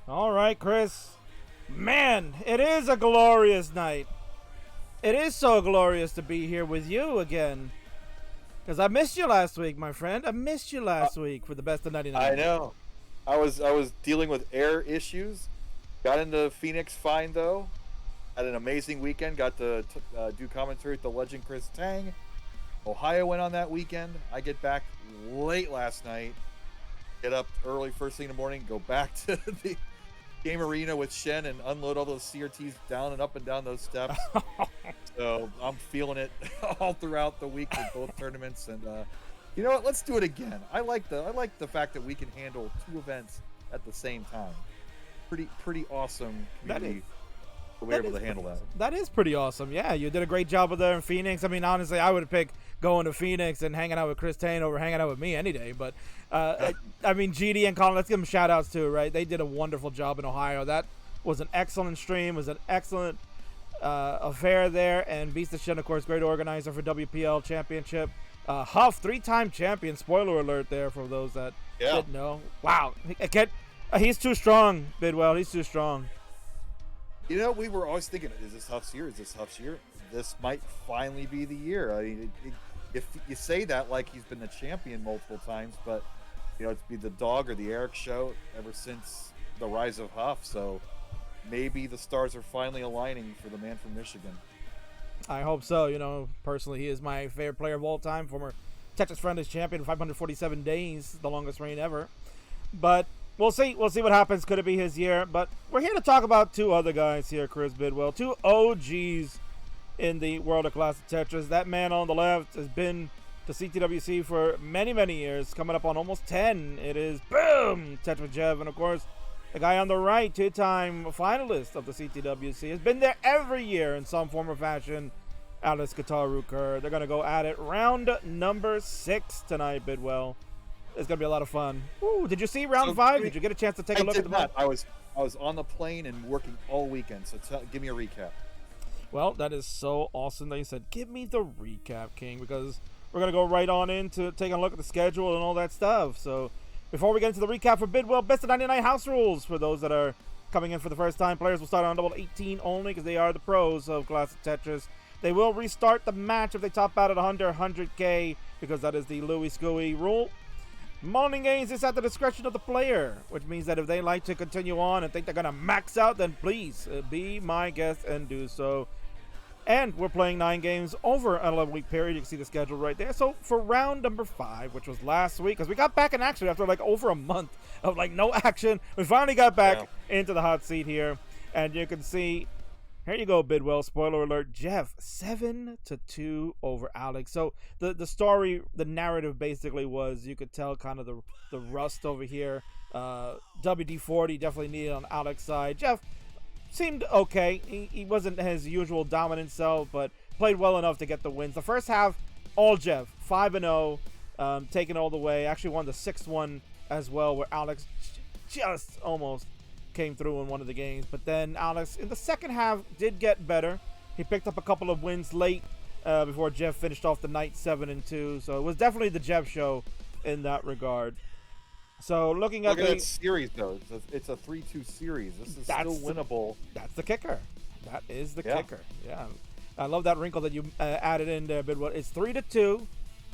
All right, Chris. Man, it is a glorious night. It is so glorious to be here with you again. Because I missed you last week, my friend. I missed you last week for the best of 99. I know. I was dealing with air issues. Got into Phoenix fine though. Had an amazing weekend. Got to do commentary with the legend Chris Tang. Ohio went on that weekend. I get back late last night. Get up early first thing in the morning. Go back to the game arena with Shen and unload all those CRTs down and up and down those steps. So I'm feeling it all throughout the week with both tournaments. And you know what? Let's do it again. I like the fact that we can handle two events at the same time. Pretty awesome community. We're able to handle that. That is pretty awesome. Yeah, you did a great job with there in Phoenix. I mean, honestly, I would pick going to Phoenix and hanging out with Chris Tane over hanging out with me any day. But, I mean, GD and Colin, let's give them shout-outs too, right? They did a wonderful job in Ohio. That was an excellent stream. It was an excellent affair there. And Beast of Shen, of course, great organizer for WPL Championship. Huff, 3-time champion. Spoiler alert there for those that didn't know. Wow. He's too strong, Bidwell. He's too strong. You know, we were always thinking, is this Huff's year? Is this Huff's year? This might finally be the year. I mean, if you say that like he's been the champion multiple times, but, you know, it's be the dog or the Eric show ever since the rise of Huff. So maybe the stars are finally aligning for the man from Michigan. I hope so. You know, personally, he is my favorite player of all time. Former Tetris Friendlies champion, 547 days, the longest reign ever. But we'll see. We'll see what happens. Could it be his year? But we're here to talk about two other guys here, Chris Bidwell. Two OGs in the world of Classic Tetris. That man on the left has been to CTWC for many, many years, coming up on almost 10. It is, boom, Tetra Jev. And, of course, the guy on the right, two-time finalist of the CTWC, has been there every year in some form or fashion, Alex Kataru Kerr. They're going to go at it. Round number 6 tonight, Bidwell. It's going to be a lot of fun. Ooh, did you see round 5? Did you get a chance to take a look at the map? I was on the plane and working all weekend, so give me a recap. Well, that is so awesome that you said, give me the recap, King, because we're going to go right on into taking a look at the schedule and all that stuff. So before we get into the recap for Bidwell, best of 99 house rules for those that are coming in for the first time. Players will start on double 18 only because they are the pros of Classic Tetris. They will restart the match if they top out at under 100K because that is the Louis Scooey rule. Morning games is at the discretion of the player, which means that if they like to continue on and think they're going to max out, then please be my guest and do so. And we're playing 9 games over an 11-week period. You can see the schedule right there. So for round number 5, which was last week, because we got back in action after like over a month of like no action, we finally got back into the hot seat here. And you can see, here you go, Bidwell. Spoiler alert, Jeff, 7-2 over Alex. So the story, the narrative basically was, you could tell kind of the rust over here. WD-40 definitely needed on Alex's side. Jeff seemed okay. He wasn't his usual dominant self, but played well enough to get the wins. The first half, all Jeff, 5-0, taking all the way. Actually won the 6th one as well, where Alex just almost came through in one of the games. But then Alex, in the second half, did get better. He picked up a couple of wins late before Jeff finished off the night 7-2. So it was definitely the Jeff show in that regard. So looking at that series, though, it's a 3-2 series. This is still winnable. That's the kicker. That is the kicker. Yeah, I love that wrinkle that you added in there, Bidwell. It's 3-2.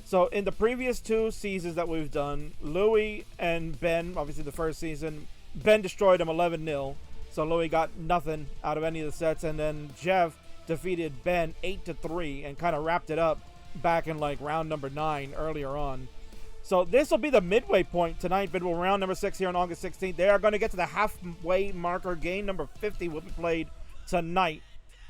So in the previous 2 seasons that we've done, Louis and Ben, obviously the first season, Ben destroyed him 11-0. So Louis got nothing out of any of the sets, and then Jeff defeated Ben 8-3 and kind of wrapped it up back in like round number 9 earlier on. So this will be the midway point tonight, Bidwell. Round number 6 here on August 16th. They are going to get to the halfway marker. Game number 50 will be played tonight.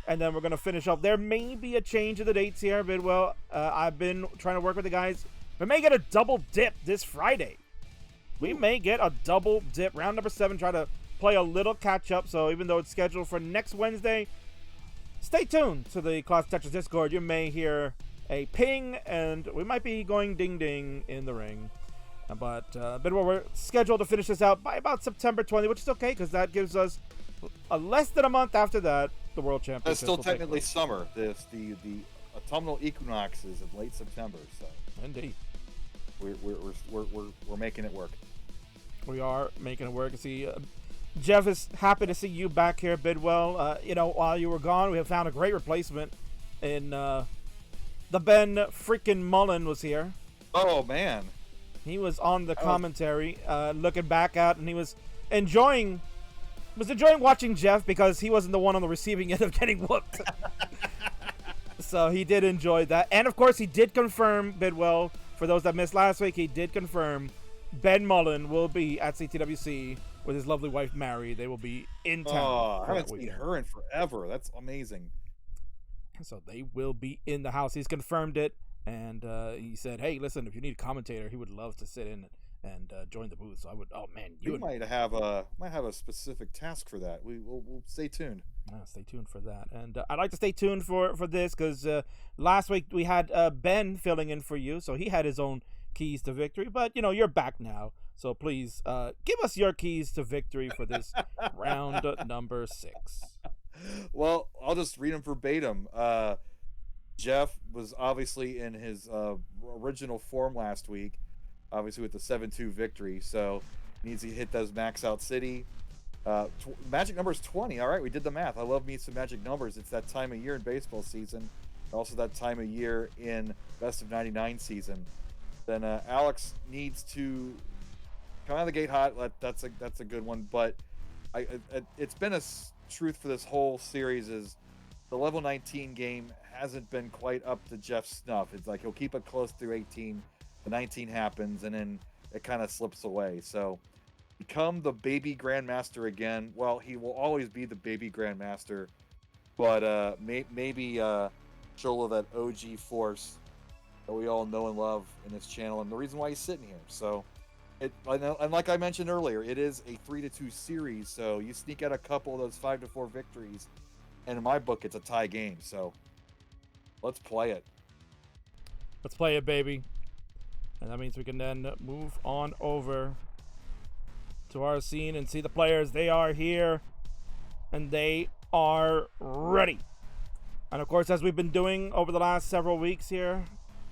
And then we're going to finish up. There may be a change of the dates here, Bidwell. I've been trying to work with the guys. We may get a double dip this Friday. We may get a double dip. Round number 7, try to play a little catch up. So even though it's scheduled for next Wednesday, stay tuned to the Classic Tetris Discord. You may hear a ping, and we might be going ding-ding in the ring. But we're scheduled to finish this out by about September 20, which is okay, because that gives us less than a month after that, the World Championship. That's still technically summer. The autumnal equinox is in late September. So indeed, we're making it work. We are making it work. See, Jeff is happy to see you back here, Bidwell. While you were gone, we have found a great replacement in the Ben freaking Mullen was here. Oh man, he was on the commentary, looking back at, and he was enjoying watching Jeff because he wasn't the one on the receiving end of getting whooped. So he did enjoy that, and of course he did confirm, Bidwell. For those that missed last week, he did confirm Ben Mullen will be at CTWC with his lovely wife Mary. They will be in town. Oh, I haven't seen her in forever. That's amazing. So they will be in the house. He's confirmed it, and he said, "Hey, listen, if you need a commentator, he would love to sit in and join the booth." So I would. Oh man, you might have a specific task for that. We'll stay tuned. Stay tuned for that, and I'd like to stay tuned for this because last week we had Ben filling in for you, so he had his own keys to victory. But you're back now, so please give us your keys to victory for this round number 6. Well, I'll just read them verbatim. Jeff was obviously in his original form last week, obviously with the 7-2 victory, so needs to hit those max out city. Magic number is 20. All right, we did the math. I love me some magic numbers. It's that time of year in baseball season, also that time of year in best of 99 season. Then Alex needs to come out of the gate hot. That's a good one, but it's been a truth for this whole series is the level 19 game hasn't been quite up to Jeff's snuff. It's like he'll keep it close through 18, the 19 happens, and then it kind of slips away. So become the baby grandmaster again. Well, he will always be the baby grandmaster, but maybe show that OG force that we all know and love in this channel, and the reason why he's sitting here. So and like I mentioned earlier, it is a 3-2 series, so you sneak out a couple of those 5-4 victories, and in my book, it's a tie game. So let's play it. Let's play it, baby. And that means we can then move on over to our scene and see the players. They are here, and they are ready. And of course, as we've been doing over the last several weeks here,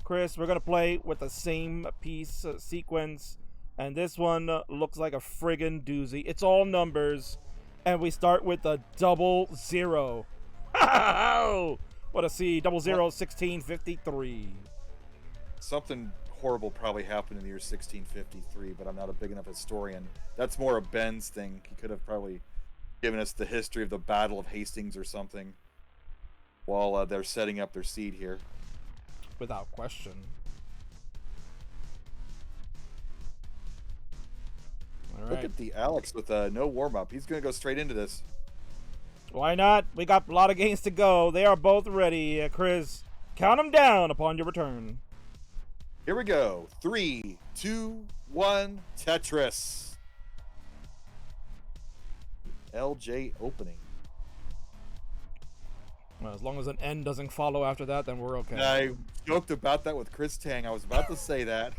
Chris, we're going to play with the same piece sequence. And this one looks like a friggin' doozy. It's all numbers. And we start with a 00. What a C. 00 1653. Something horrible probably happened in the year 1653, but I'm not a big enough historian. That's more a Ben's thing. He could have probably given us the history of the Battle of Hastings or something while they're setting up their seed here. Without question. All right. Look at the Alex with no warm-up. He's going to go straight into this. Why not? We got a lot of games to go. They are both ready. Chris, count them down upon your return. Here we go. 3, 2, 1, Tetris. LJ opening. Well, as long as an N doesn't follow after that, then we're okay. I joked about that with Chris Tang. I was about to say that.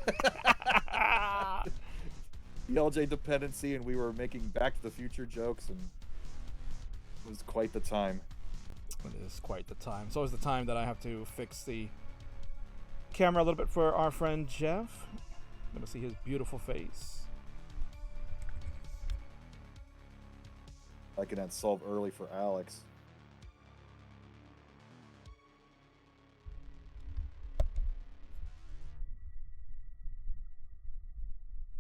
The LJ dependency, and we were making Back to the Future jokes, and it was quite the time. It is quite the time. So is the time that I have to fix the camera a little bit for our friend Jeff. I'm going to see his beautiful face. Liking that solve early for Alex.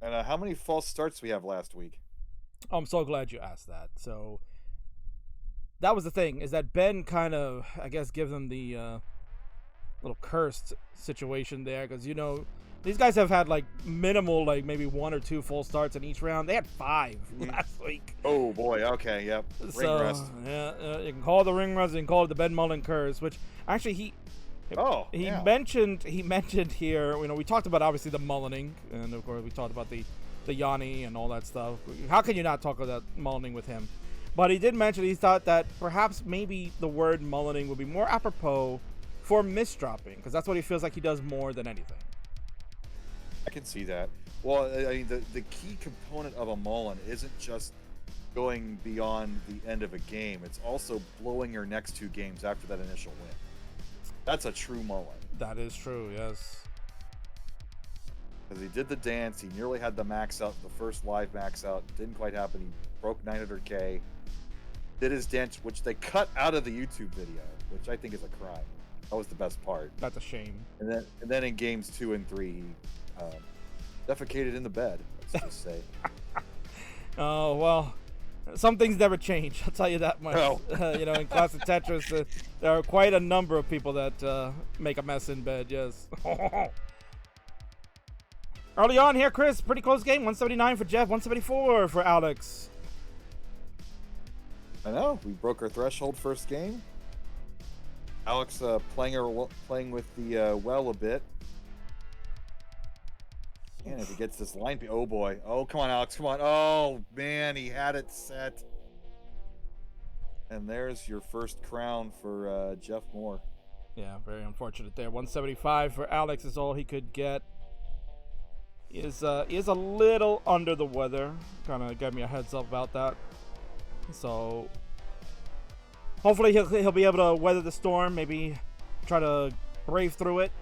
And how many false starts we have last week? Oh, I'm so glad you asked that. So that was the thing, is that Ben kind of, I guess, gives them the little cursed situation there, because these guys have had like minimal, like maybe 1 or 2 full starts in each round. They had 5 last week. Oh boy, okay, yep. Ring rest. Yeah, you can call it the ring rest, you can call it the Ben Mullen curse, which actually he mentioned here. We talked about obviously the mullening, and of course we talked about the Yanni and all that stuff. How can you not talk about mullening with him? But he did mention he thought that perhaps maybe the word mullening would be more apropos for misdropping, because that's what he feels like he does more than anything. I can see that. Well, I mean, the key component of a mullen isn't just going beyond the end of a game. It's also blowing your next 2 games after that initial win. That's a true mullen. That is true, yes. Because he did the dance. He nearly had the max out, the first live max out. Didn't quite happen. He broke 900K, did his dance, which they cut out of the YouTube video, which I think is a crime. That was the best part. That's a shame. And then in games 2 and 3, he defecated in the bed. Let's just say. Oh well, some things never change. I'll tell you that much. No. You know, in Classic Tetris, there are quite a number of people that make a mess in bed. Yes. Early on here, Chris, pretty close game. 179 for Jeff, 174 for Alex. I know. We broke our threshold first game. Alex playing with the well a bit. And if he gets this line, oh boy. Oh, come on, Alex, come on. Oh, man, he had it set. And there's your first crown for Jeff Moore. Yeah, very unfortunate there. 175 for Alex is all he could get. He is a little under the weather. Kind of gave me a heads up about that. So hopefully he'll be able to weather the storm. Maybe try to brave through it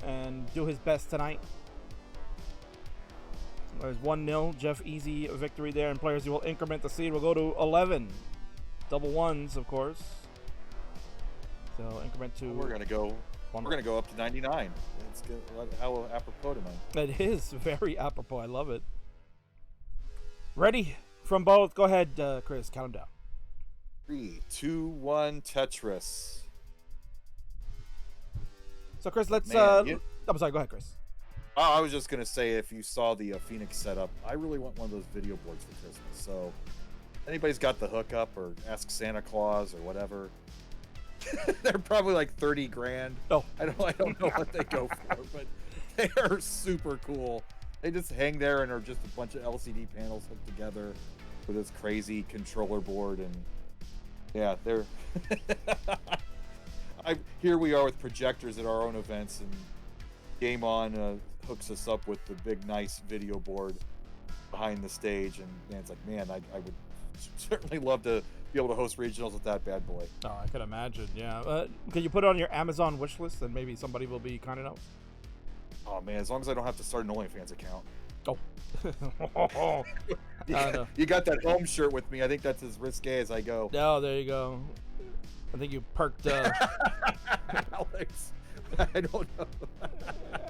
and do his best tonight. There's 1-0. Jeff easy victory there, and players who will increment the seed will go to 11. Double ones, of course. So increment to. We're gonna go up to 99. It's good. How apropos tonight. It is very apropos. I love it. Ready from both. Go ahead, Chris. Count them down. 3, 2, 1. Tetris. So Chris, let's. Man, I'm sorry. Go ahead, Chris. I was just gonna say, if you saw the Phoenix setup, I really want one of those video boards for Christmas. So, anybody's got the hookup, or ask Santa Claus or whatever. They're probably like 30 grand. Oh, I don't know what they go for, but they are super cool. They just hang there and are just a bunch of LCD panels hooked together with this crazy controller board, and yeah, they're. Here we are with projectors at our own events, and Game On hooks us up with the big, nice video board behind the stage, and man, it's like, man, I would certainly love to be able to host regionals with that bad boy. Oh, I can imagine. Yeah. Can you put it on your Amazon wish list, and maybe somebody will be kind enough? Oh man, as long as I don't have to start an OnlyFans account. Oh. You got that home shirt with me. I think that's as risque as I go. Oh, there you go. I think you perked. Alex, I don't know.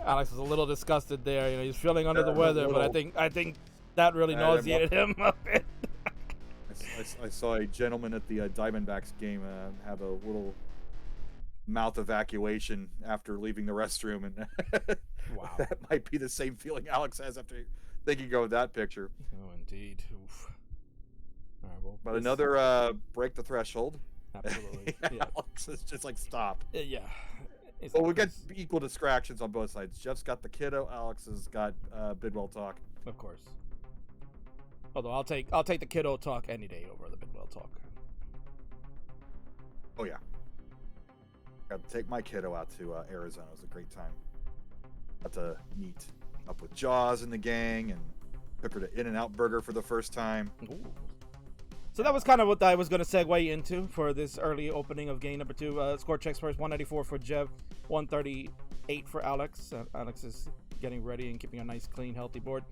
Alex was a little disgusted there. You know, he's feeling under the weather, but I think that really nauseated him a bit. I saw a gentleman at the Diamondbacks game have a little mouth evacuation after leaving the restroom, and wow, that might be the same feeling Alex has after thinking of that picture. Oh, indeed. Oof. All right, well, but another break the threshold. Absolutely. Yeah. Alex is just like, stop. Yeah. Well, we get equal distractions on both sides. Jeff's got the kiddo. Alex has got Bidwell talk. Of course. Although I'll take the kiddo talk any day over the Bidwell talk. Oh yeah. Got to take my kiddo out to Arizona. It was a great time. Got to meet up with Jaws and the gang, and took her to In-N-Out Burger for the first time. Ooh. So that was kind of what I was going to segue into for this early opening of game number 2. Score checks first: 194 for Jeff, 138 for Alex. Alex is getting ready and keeping a nice, clean, healthy board.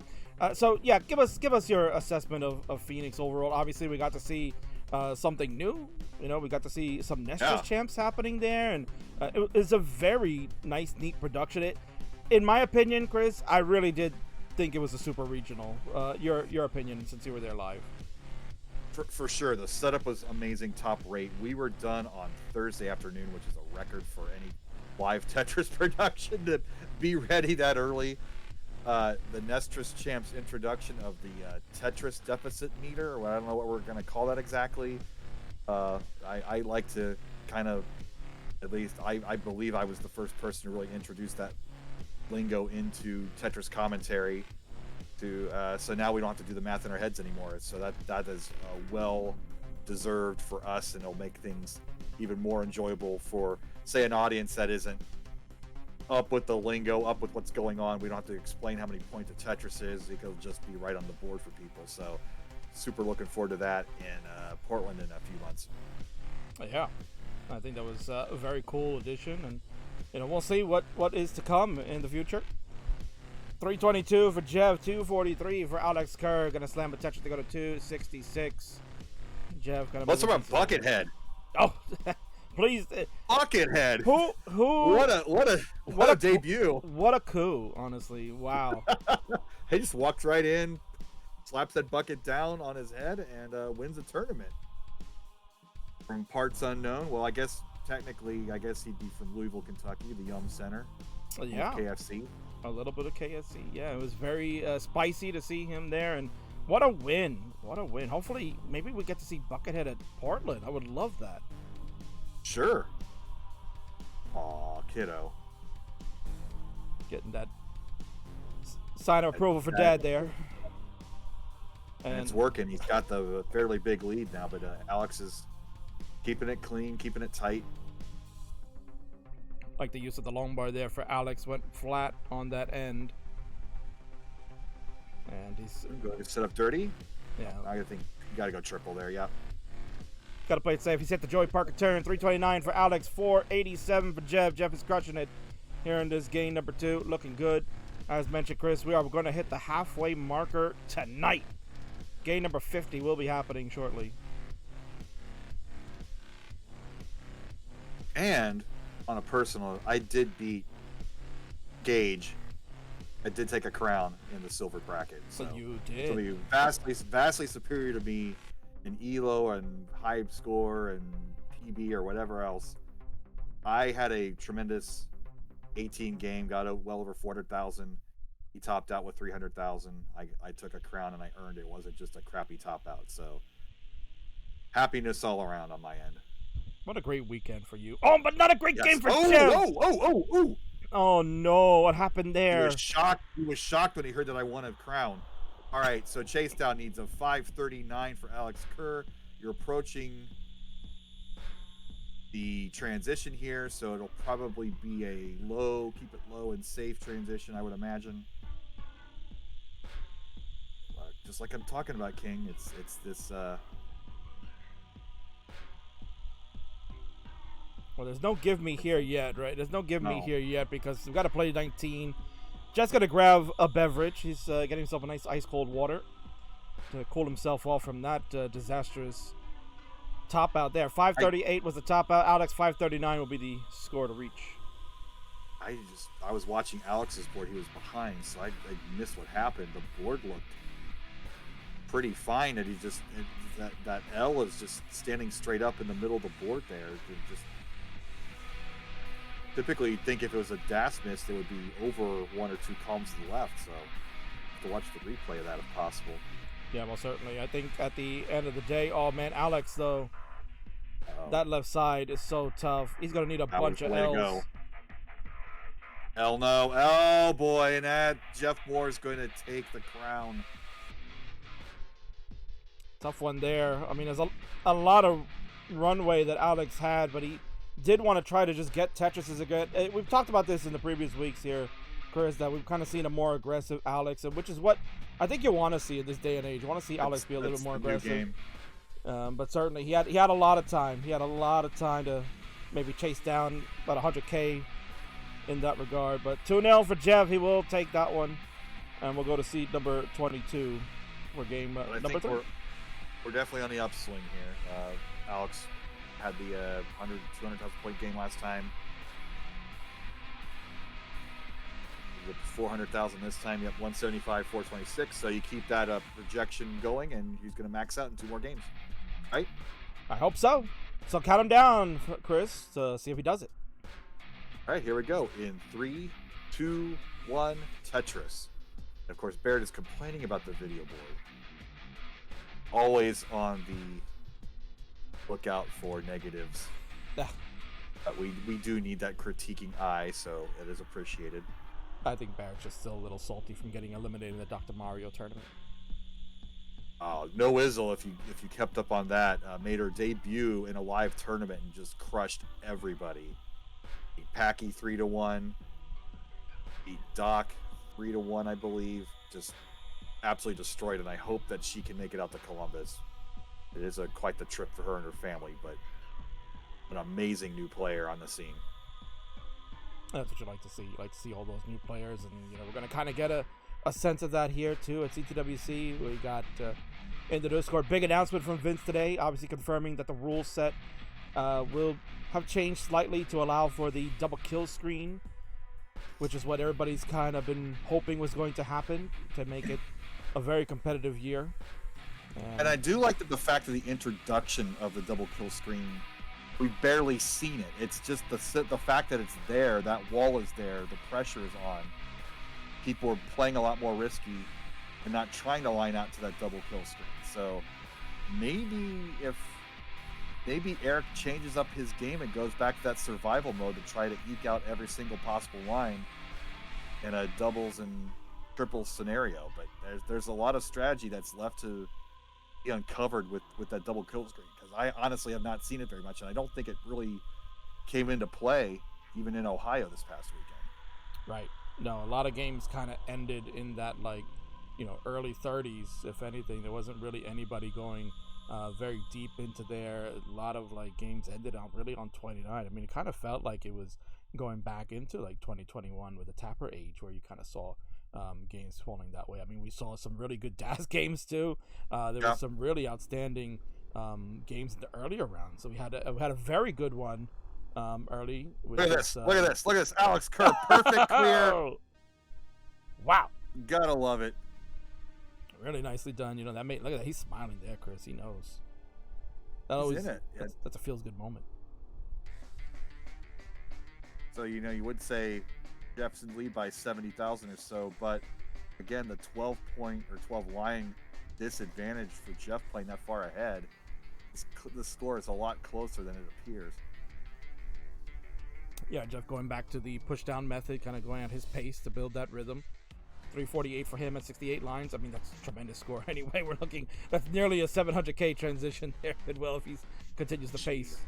So yeah, give us your assessment of Phoenix overall. Obviously, we got to see something new. You know, we got to see some Nessus champs happening there, and it's a very nice, neat production. In my opinion, Chris, I really did think it was a super regional. Your opinion, since you were there live. For sure, the setup was amazing, top rate. We were done on Thursday afternoon, which is a record for any live Tetris production to be ready that early. The Nessus Champs introduction of the Tetris deficit meter, or I don't know what we're going to call that exactly. I like to kind of, at least I believe I was the first person to really introduce that lingo into Tetris commentary. So now we don't have to do the math in our heads anymore. So that is well deserved for us, and it'll make things even more enjoyable for, say, an audience that isn't up with the lingo, up with what's going on. We don't have to explain how many points a Tetris is. It'll just be right on the board for people. So super looking forward to that in Portland in a few months. Yeah, I think that was a very cool addition, and we'll see what is to come in the future. 322 for Jeff, 243 for Alex Kerr. Gonna slam a Tetris to go to 266. Jeff gonna. What's about Buckethead? Oh, please. Buckethead. Who? What a debut. What a coup, honestly. Wow. He just walked right in, slaps that bucket down on his head, and wins the tournament. From parts unknown. Well, I guess technically, he'd be from Louisville, Kentucky, the Yum Center. Yeah. KFC. A little bit of KFC. Yeah, it was very spicy to see him there, and what a win. What a win. Hopefully, maybe we get to see Buckethead at Portland. I would love that. Sure. Aw, kiddo. Getting that sign of approval for Dad there. And it's working. He's got the fairly big lead now, but Alex is keeping it clean, keeping it tight. Like the use of the long bar there for Alex, went flat on that end. And he's going to set up dirty. Yeah. I think you got to go triple there, yeah. Got to play it safe. He's hit the Joey Parker turn. 329 for Alex, 487 for Jeff. Jeff is crushing it here in this game number 2. Looking good. As mentioned, Chris, we are going to hit the halfway marker tonight. Game number 50 will be happening shortly. And on a personal, I did beat Gage. I did take a crown in the silver bracket. So you did. So you vastly superior to me in ELO and high score and PB or whatever else. I had a tremendous 18 game, got well over 400,000. He topped out with 300,000. I took a crown and I earned it. It wasn't just a crappy top out. So happiness all around on my end. What a great weekend for you. Oh, but not a great game for Jeff. Oh. Oh no, what happened there? He was shocked when he heard that I won a crown. All right, so Chase Down needs a 539 for Alex Kerr. You're approaching the transition here, so it'll probably be a low, keep it low and safe transition, I would imagine. Just like I'm talking about, King, it's this Well, there's no give me here yet, right? There's no give me here yet because we've got to play 19. Just going to grab a beverage. He's getting himself a nice ice-cold water to cool himself off from that disastrous top out there. 538 was the top out. Alex, 539 will be the score to reach. I was watching Alex's board. He was behind, so I missed what happened. The board looked pretty fine. And that L is just standing straight up in the middle of the board there. Typically, you'd think if it was a DAS miss, it would be over 1 or 2 columns to the left. So, to watch the replay of that if possible. Yeah, well, certainly. I think at the end of the day, oh man, Alex though, that left side is so tough. He's gonna need a bunch of L's. L no, oh boy, and that Jeff Moore is going to take the crown. Tough one there. I mean, there's a lot of runway that Alex had, but he did want to try to just get Tetris again. We've talked about this in the previous weeks here, Chris, that we've kind of seen a more aggressive Alex, which is what I think you want to see in this day and age. You want to see Alex be a little bit more aggressive. But certainly, he had a lot of time. He had a lot of time to maybe chase down about 100K in that regard. But 2-0 for Jeff. He will take that one. And we'll go to seed number 22 for game number 3. We're definitely on the upswing here. Alex had the 200,000 point game last time. With 400,000 this time, you have 175, 426. So you keep that projection going, and he's going to max out in 2 more games, right? I hope so. So count him down, Chris, to see if he does it. All right, here we go. In 3, 2, 1, Tetris. And of course, Barrett is complaining about the video board. Always on the lookout for negatives. We do need that critiquing eye, so it is appreciated. I think Barrett's just still a little salty from getting eliminated in the Dr. Mario tournament. No Izzle, if you kept up on that, made her debut in a live tournament and just crushed everybody. Beat Packy 3-1, beat Doc 3-1, I believe. Just absolutely destroyed, and I hope that she can make it out to Columbus. It is quite the trip for her and her family, but an amazing new player on the scene. That's what you like to see. You like to see all those new players, and we're going to kind of get a sense of that here too at CTWC. We got in the Discord big announcement from Vince today, obviously confirming that the rule set will have changed slightly to allow for the double kill screen, which is what everybody's kind of been hoping was going to happen to make it a very competitive year. And I do like the fact of the introduction of the double kill screen. We've barely seen it. It's just the fact that it's there, that wall is there, the pressure is on. People are playing a lot more risky and not trying to line out to that double kill screen. So maybe Eric changes up his game and goes back to that survival mode to try to eke out every single possible line in a doubles and triples scenario. But there's a lot of strategy that's left to be uncovered with that double kill screen, because I honestly have not seen it very much, and I don't think it really came into play even in Ohio this past weekend. Right. No, a lot of games kind of ended in that early 30s. If anything, there wasn't really anybody going very deep into there. A lot of games ended on 29. I mean, it kind of felt like it was going back into 2021 with the Tapper age, where you kind of saw games falling that way. I mean, we saw some really good DAS games too. There was some really outstanding games in the earlier rounds. So we had a very good one early. Look at this! Look at this! Alex Kerr, perfect clear. Wow! Gotta love it. Really nicely done. That made, look at that. He's smiling there, Chris. He knows. He's in it. That's a feels good moment. So you would say Jeff's in lead by 70,000 or so, but again, the 12-point or 12-line disadvantage for Jeff playing that far ahead. The score is a lot closer than it appears. Yeah, Jeff going back to the push-down method, kind of going at his pace to build that rhythm. 348 for him at 68 lines. I mean, that's a tremendous score. Anyway, that's nearly a 700K transition there, Bidwell, if he continues the pace.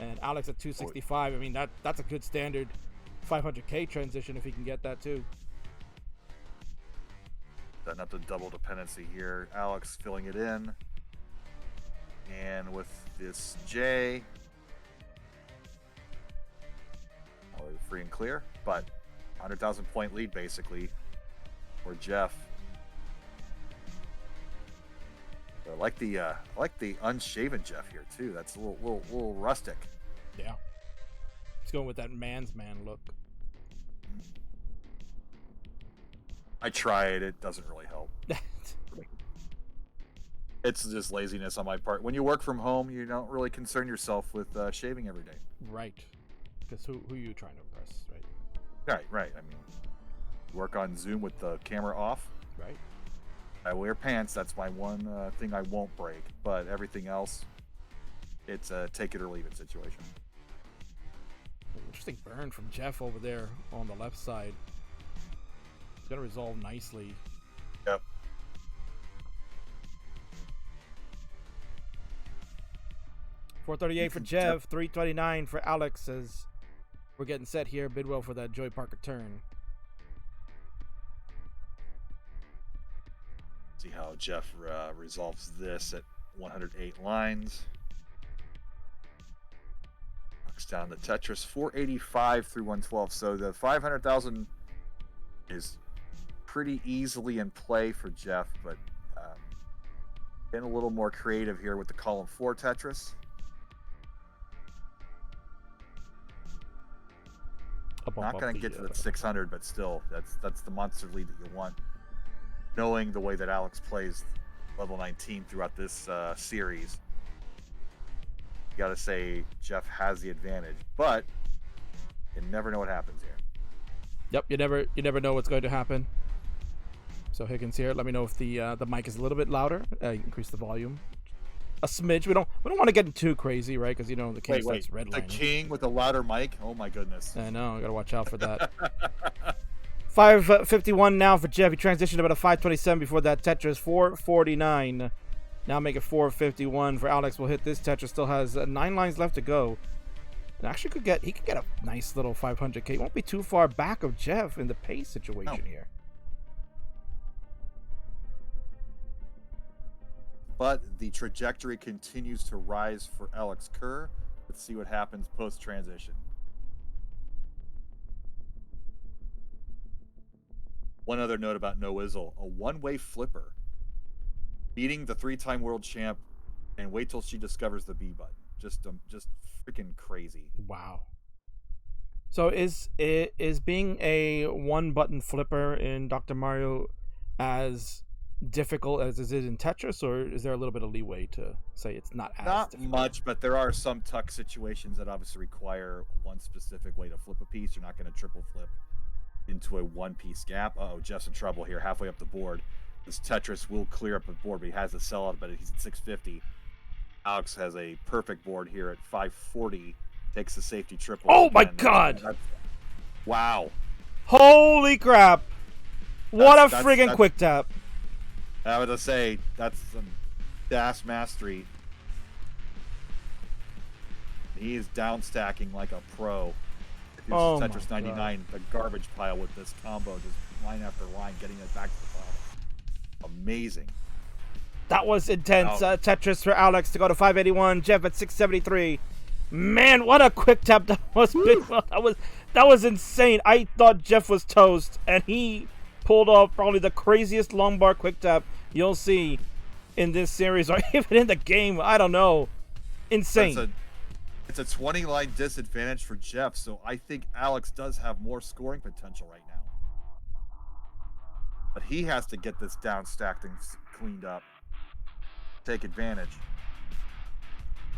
And Alex at 265. I mean, that's a good standard 500K transition if he can get that too. Setting up the double dependency here. Alex filling it in. And with this J, free and clear, but 100,000 point lead basically for Jeff. I like the unshaven Jeff here too. That's a little rustic. Yeah, he's going with that man's man look. I tried. It doesn't really help. It's just laziness on my part. When you work from home, you don't really concern yourself with shaving every day. Right. Because who are you trying to impress, right? Right. I mean, work on Zoom with the camera off. Right. I wear pants. That's my one thing I won't break. But everything else, it's a take it or leave it situation. Interesting burn from Jeff over there on the left side. It's going to resolve nicely. Yep. $438 for Jeff, $329 for Alex as we're getting set here. Bidwell for that Joey Parker turn. See how Jeff resolves this at 108 lines. Knocks down the Tetris, 485 through 112. So the 500,000 is pretty easily in play for Jeff, but getting a little more creative here with the column 4 Tetris. Not going to get to that 600, but still, that's the monster lead that you want. Knowing the way that Alex plays level 19 throughout this series, you got to say Jeff has the advantage, but you never know what happens here. Yep, you never know what's going to happen. So Higgins here, let me know if the mic is a little bit louder. Increase the volume a smidge. We don't want to get too crazy, right? Because the king starts redlining. The king with a louder mic. Oh my goodness. I know. I gotta watch out for that. 551 now for Jeff. He transitioned about a 527 before that Tetris. 449. Now make it 451 for Alex. We'll hit this Tetris. Still has 9 lines left to go. And actually he could get a nice little 500K. He won't be too far back of Jeff in the pace situation here. But the trajectory continues to rise for Alex Kerr. Let's see what happens post-transition. One other note about No Izzle, a one-way flipper. Beating the 3-time world champ, and wait till she discovers the B button. Just freaking crazy. Wow. So is being a one-button flipper in Dr. Mario as difficult as it is in Tetris, or is there a little bit of leeway to say it's not as Not difficult? much, but there are some tuck situations that obviously require one specific way to flip a piece. You're not going to triple flip into a one-piece gap. Uh-oh, Jeff's in trouble here, halfway up the board. This Tetris will clear up the board, but he has a sellout, but he's at 650. Alex has a perfect board here at 540. Takes the safety triple. Oh my God! Wow. Holy crap! What a friggin' quick tap! I was gonna say that's some DAS mastery. He is down stacking like a pro. Oh Tetris 99, the garbage pile with this combo, just line after line, getting it back to the top. Amazing. That was intense. Tetris for Alex to go to 581. Jeff at 673. Man, what a quick tap that was! That was insane. I thought Jeff was toast, and he pulled off probably the craziest long bar quick tap you'll see in this series, or even in the game. I don't know. Insane. It's a 20-line disadvantage for Jeff, so I think Alex does have more scoring potential right now. But he has to get this down stacked and cleaned up. Take advantage.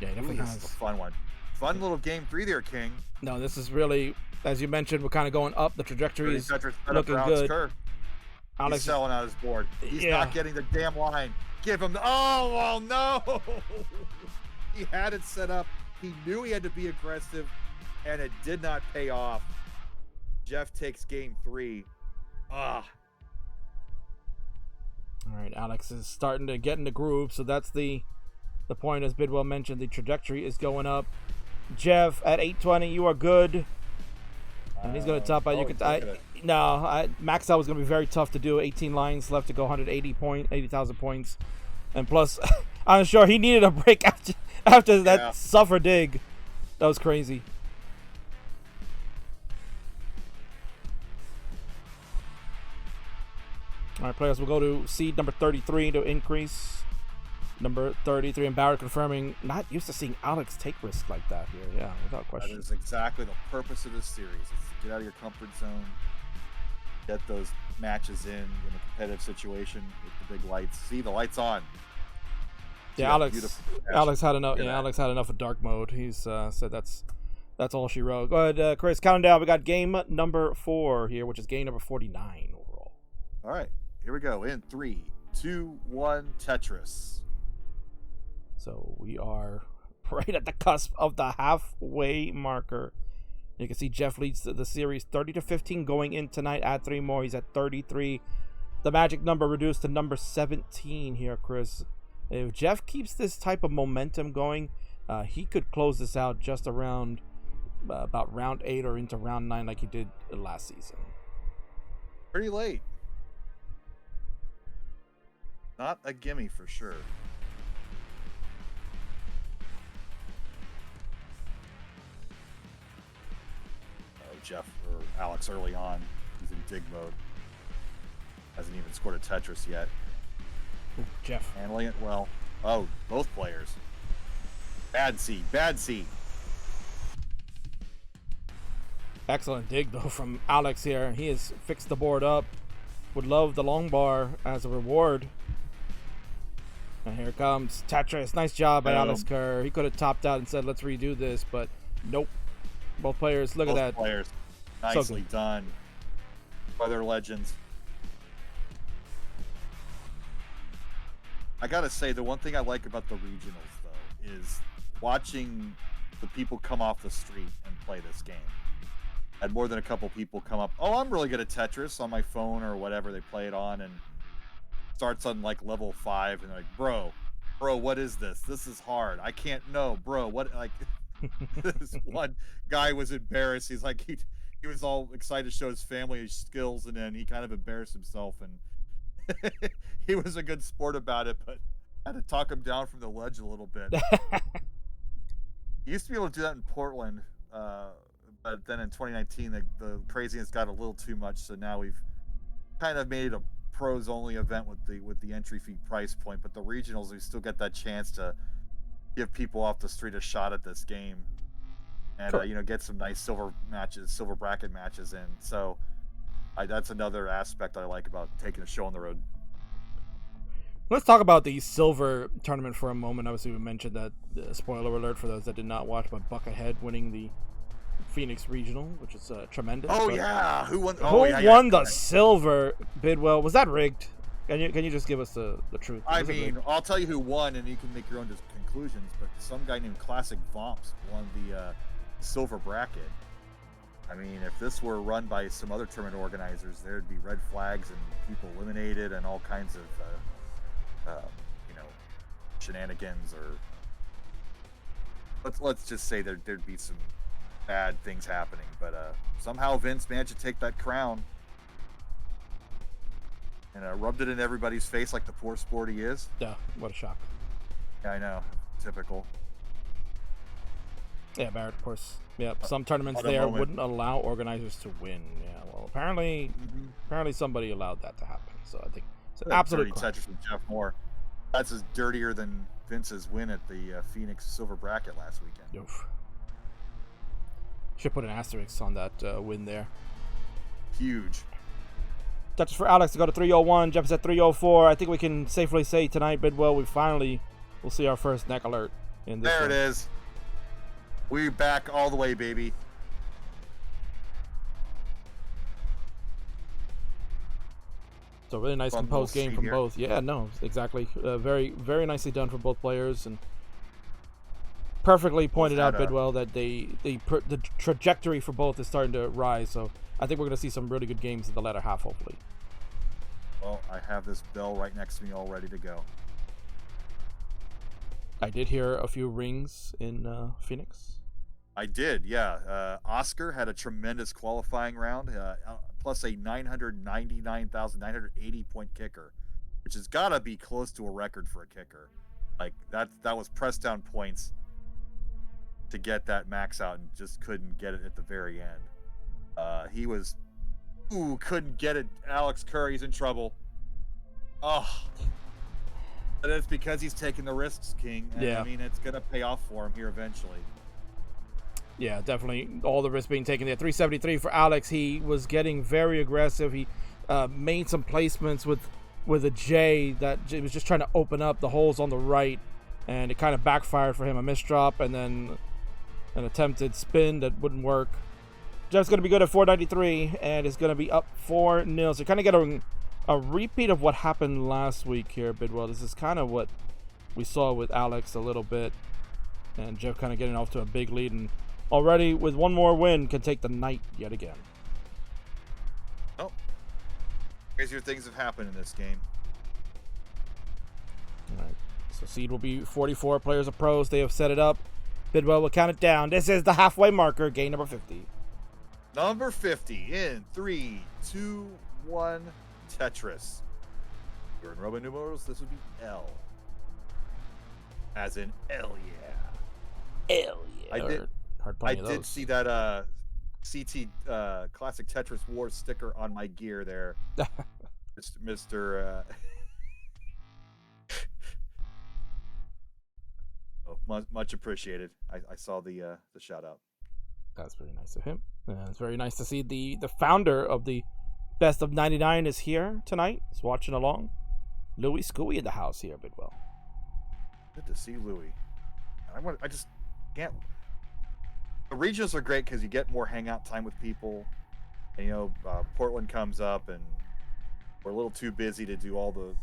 Yeah, he definitely has. This is a fun one. Fun little game 3 there, King. No, this is really, as you mentioned, we're kind of going up. The trajectory is looking good. Kerr. Alex is selling out his board. He's not getting the damn line. Give him the... Oh, no! He had it set up. He knew he had to be aggressive, and it did not pay off. Jeff takes game 3. Ah. All right, Alex is starting to get in the groove, so that's the point, as Bidwell mentioned. The trajectory is going up. Jeff at 820, you are good. And he's going to top out. You could max out was going to be very tough to do. 18 lines left to go, 80,000 points. And plus, I'm sure he needed a break after that suffer dig. That was crazy. All right, players, we'll go to seed number 33 to increase. Number 33, and Barrett confirming, not used to seeing Alex take risks like that here. Yeah, without question. That is exactly the purpose of this series. Is to get out of your comfort zone, get those matches in a competitive situation with the big lights. See the lights on. Yeah, Alex had enough. Yeah, Alex had enough of dark mode. He's said that's all she wrote. Go ahead, Chris. Counting down. We got game number 4 here, which is game number 49 overall. All right, here we go. In 3, 2, 1, Tetris. So we are right at the cusp of the halfway marker. You can see Jeff leads the series 30-15 going in tonight. Add 3 more. He's at 33. The magic number reduced to number 17 here, Chris. If Jeff keeps this type of momentum going, he could close this out just around about round 8 or into round 9 like he did last season. Pretty late. Not a gimme for sure. Jeff or Alex early on. He's in dig mode. Hasn't even scored a Tetris yet. Ooh, Jeff. Handling it well. Oh, both players. Bad seed. Bad seed. Excellent dig, though, from Alex here. He has fixed the board up. Would love the long bar as a reward. And here comes Tetris. Nice job by Alex Kerr. He could have topped out and said, let's redo this, but nope. Both players, look at that. Both players. Nicely done by their legends. I gotta say, the one thing I like about the regionals, though, is watching the people come off the street and play this game. I had more than a couple people come up, oh, I'm really good at Tetris on my phone or whatever they play it on, and starts on like level 5, and they're like, bro, what is this? This is hard. I can't know, bro. What, like... This one guy was embarrassed. He's like, he was all excited to show his family his skills, and then he kind of embarrassed himself, and he was a good sport about it, but I had to talk him down from the ledge a little bit. He used to be able to do that in Portland, but then in 2019 the craziness got a little too much, so now we've kind of made it a pros only event with the entry fee price point, but the regionals, we still get that chance to give people off the street a shot at this game, and Cool. you know, get some nice silver bracket matches in. So that's another aspect I like about taking a show on the road. Let's talk about the silver tournament for a moment. Obviously, we mentioned that, spoiler alert for those that did not watch, but Buckethead winning the Phoenix Regional, which is tremendous. Oh but yeah, who won? Who won the silver? Bidwell, was that rigged? Can you just give us the truth? I mean, I'll tell you who won, and you can make your own conclusions. But some guy named Classic Vomps won the silver bracket. I mean, if this were run by some other tournament organizers, there'd be red flags and people eliminated and all kinds of you know, shenanigans, or let's just say there'd be some bad things happening. But somehow Vince managed to take that crown and rubbed it in everybody's face like the poor sport he is. Yeah, what a shock. Yeah, I know. Typical. Yeah, Barrett, of course. Yeah, some tournaments there wouldn't allow organizers to win. Yeah, well, apparently somebody allowed that to happen. So I think it's an absolute dirty Tetris from Jeff Moore. That's as dirtier than Vince's win at the Phoenix silver bracket last weekend. Oof. Should put an asterisk on that win there. Huge. Tetris for Alex to go to 301. Jeff is at 304. I think we can safely say tonight, Bidwell, we'll see our first neck alert in this. There one. it is. We're back all the way, baby. So really nice composed game from both. Yeah, no, exactly. Very, very nicely done for both players, and perfectly pointed out, Bidwell, that the trajectory for both is starting to rise. So I think we're going to see some really good games in the latter half, hopefully. Well, I have this bell right next to me all ready to go. I did hear a few rings in Phoenix. I did, yeah. Oscar had a tremendous qualifying round, plus a 980 point kicker, which has got to be close to a record for a kicker. Like that was press down points to get that max out, and just couldn't get it at the very end. He was, couldn't get it. Alex Kerr, he's in trouble. Oh, but it's because he's taking the risks, King. And yeah. I mean, it's gonna pay off for him here eventually. Yeah, definitely. All the risks being taken there. 373 for Alex. He was getting very aggressive. He made some placements with a J that it was just trying to open up the holes on the right, and it kind of backfired for him. A misdrop and then an attempted spin that wouldn't work. Jeff's going to be good at 493 and is going to be up 4-0. So you're kind of getting a repeat of what happened last week here, Bidwell. This is kind of what we saw with Alex a little bit, and Jeff kind of getting off to a big lead, and already with one more win can take the night yet again. Oh, crazier things have happened in this game. All right, so seed will be 44 players of pros. They have set it up. Bidwell will count it down. This is the halfway marker, game number 50. Number 50 in 3, 2, 1, Tetris. You're in Roman numerals, this would be L. As in, L yeah. L yeah. I did see that CT Classic Tetris War sticker on my gear there. Mr. Oh, much appreciated. I saw the shout out. That's very nice of him. It's very nice to see the founder of the Best of 99 is here tonight. He's watching along. Louis Scooey in the house here, Bidwell. Good to see Louis. I just can't. The regionals are great because you get more hangout time with people. And, you know, Portland comes up, and we're a little too busy to do all the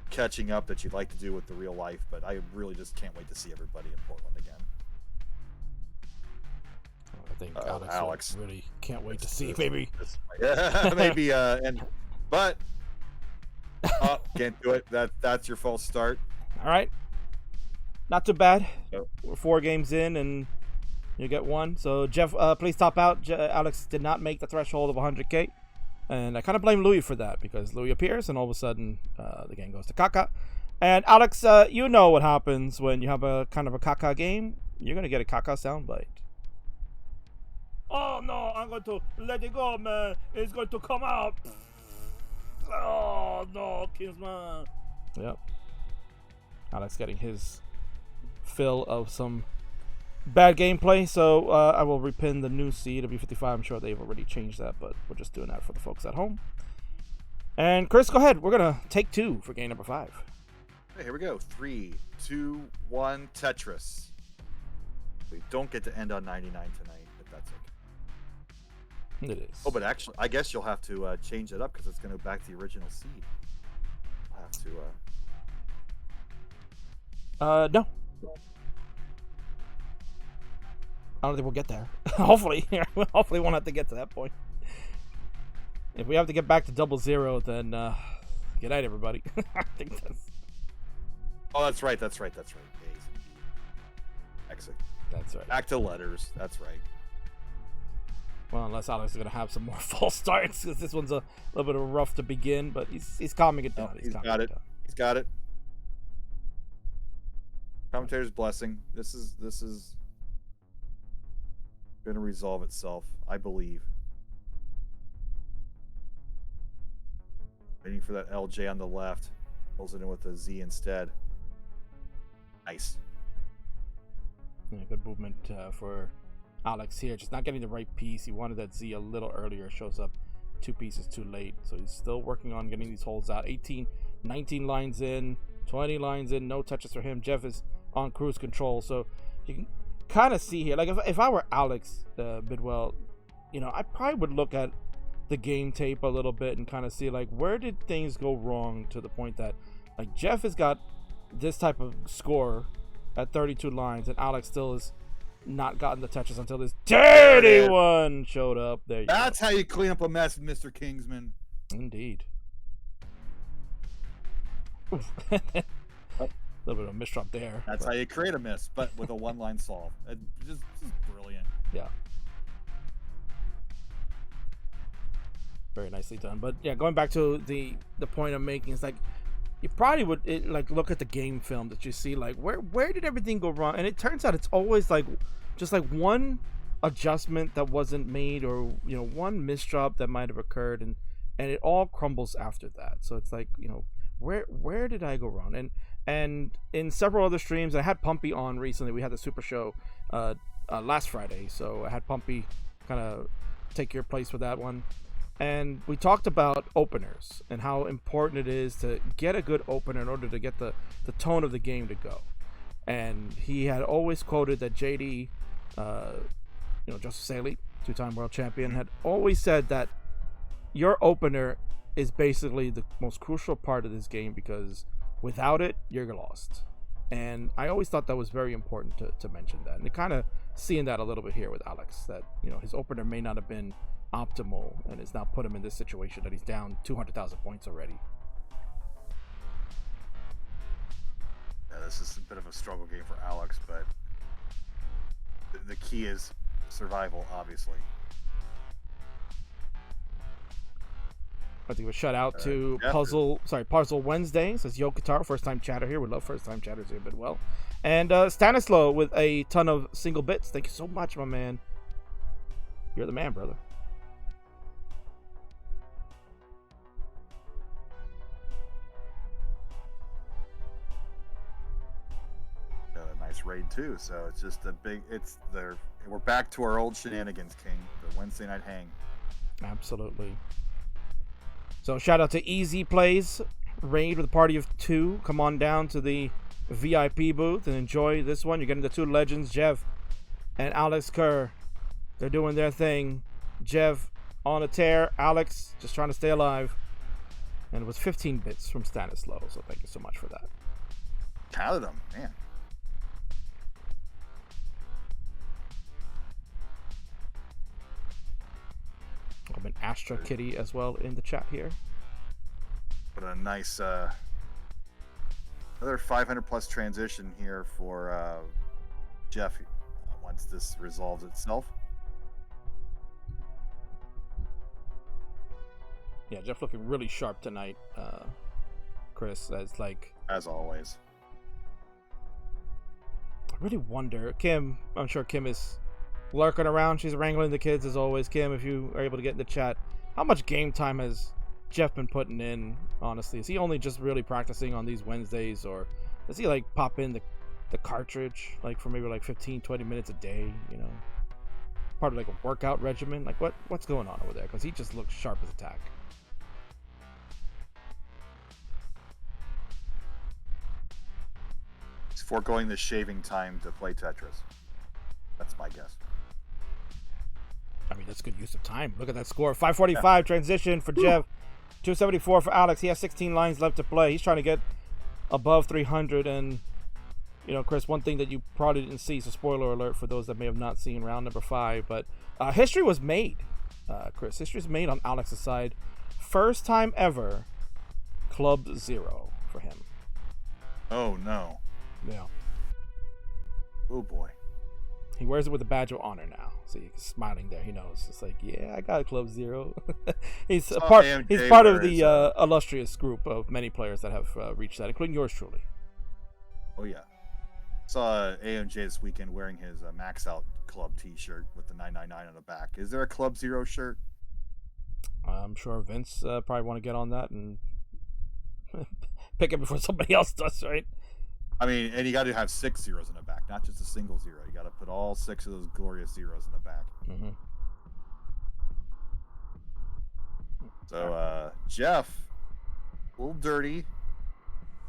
catching up that you'd like to do with the real life. But I really just can't wait to see everybody in Portland again. I think Alex really can't wait to see. Maybe, maybe. But can't do it. That's your false start. All right, not too bad. Nope. We're 4 games in, and you get 1. So Jeff, please top out. Alex did not make the threshold of 100K, and I kind of blame Louis for that because Louis appears, and all of a sudden the game goes to caca. And Alex, you know what happens when you have a kind of a caca game. You're gonna get a caca soundbite. Oh no, I'm going to let it go, man. It's going to come out. Oh no, Kingsman. Yep. Alex getting his fill of some bad gameplay, so I will repin the new CTWC. I'm sure they've already changed that, but we're just doing that for the folks at home. And Chris, go ahead. We're gonna take 2 for game number 5. Okay, here we go. 3, 2, 1, Tetris. We don't get to end on 99 tonight, but that's okay. It is. Oh, but actually, I guess you'll have to change it up because it's going to go back to the original seed. I'll have to. No. I don't think we'll get there. Hopefully. Hopefully we won't have to get to that point. If we have to get back to 00, then good night, everybody. I think that's... Oh, that's right. A's. Exit. That's right. Back to letters. That's right. Well, unless Alex is going to have some more false starts, because this one's a little bit of rough to begin, but he's calming it down. He's got it. He's got it. Commentator's blessing. This is going to resolve itself, I believe. Waiting for that LJ on the left. Pulls it in with a Z instead. Nice. Yeah, good movement for Alex here. Just not getting the right piece. He wanted that Z a little earlier. Shows up 2 pieces too late. So he's still working on getting these holes out. 18, 19 lines in, 20 lines in. No touches for him. Jeff is on cruise control. So you can kind of see here. Like if I were Alex Bidwell, you know, I probably would look at the game tape a little bit and kind of see like where did things go wrong to the point that like Jeff has got this type of score at 32 lines and Alex still has not gotten the touches until this dirty one showed up. There you go. That's how you clean up a mess, Mr. Kingsman. Indeed. A little bit of a misdrop there. That's how you create a miss, but with a one-line solve. Just brilliant. Yeah. Very nicely done. But yeah, going back to the point I'm making is like you probably would like look at the game film that you see like where did everything go wrong, and it turns out it's always like just like one adjustment that wasn't made, or you know, one misdrop that might have occurred, and it all crumbles after that. So it's like, you know, where did I go wrong? And in several other streams, I had Pumpy on recently. We had the Super Show last Friday, so I had Pumpy kind of take your place for that one. And we talked about openers and how important it is to get a good opener in order to get the tone of the game to go. And he had always quoted that JD, Joseph Saley, 2-time world champion, had always said that your opener is basically the most crucial part of this game, because without it, you're lost. And I always thought that was very important to mention that. And you're kind of seeing that a little bit here with Alex, that, you know, his opener may not have been optimal, and it's now put him in this situation that he's down 200,000 points already. Yeah, this is a bit of a struggle game for Alex, but the key is survival, obviously. I think a shout out to Puzzle Wednesday. It says Yo Guitar, first time chatter here. We love first time chatters here a bit well. And Stanislaw with a ton of single bits. Thank you so much, my man. You're the man, brother. Nice raid too, so it's just we're back to our old shenanigans, King. The Wednesday night hang. Absolutely. So shout out to Easy Plays raid with a party of 2. Come on down to the VIP booth and enjoy this one. You're getting the 2 legends, Jeff and Alex Kerr. They're doing their thing. Jeff on a tear, Alex just trying to stay alive, and it was 15 bits from Stanislaw, so thank you so much for that. Counted them, man. An Astra Kitty as well in the chat here. What a nice another 500 plus transition here for Jeff once this resolves itself. Yeah, Jeff looking really sharp tonight, Chris. As always. I really wonder, Kim. I'm sure Kim is lurking around. She's wrangling the kids as always. Kim, if you are able to get in the chat, how much game time has Jeff been putting in, honestly? Is he only just really practicing on these Wednesdays, or does he like pop in the cartridge like for maybe like 15-20 minutes a day, you know, part of like a workout regimen? Like what's going on over there? Because he just looks sharp as a tack. He's foregoing the shaving time to play Tetris. That's my guess. I mean, that's good use of time. Look at that score. 545 transition for Jeff. 274 for Alex. He has 16 lines left to play. He's trying to get above 300. And, you know, Chris, one thing that you probably didn't see, so spoiler alert for those that may have not seen round number 5, but history was made, Chris. History was made on Alex's side. First time ever, Club 0 for him. Oh, no. Yeah. Oh, boy. He wears it with a badge of honor now. See, he's smiling there. He knows. It's like, yeah, I got a Club 0. He's part of the illustrious group of many players that have reached that, including yours truly. Oh, yeah. Saw AMJ this weekend wearing his Max Out Club t-shirt with the 999 on the back. Is there a Club 0 shirt? I'm sure Vince probably want to get on that and pick it before somebody else does, right? I mean, and you got to have 6 zeros in the back, not just a single 0. You got to put all 6 of those glorious zeros in the back. Mm-hmm. So, Jeff, a little dirty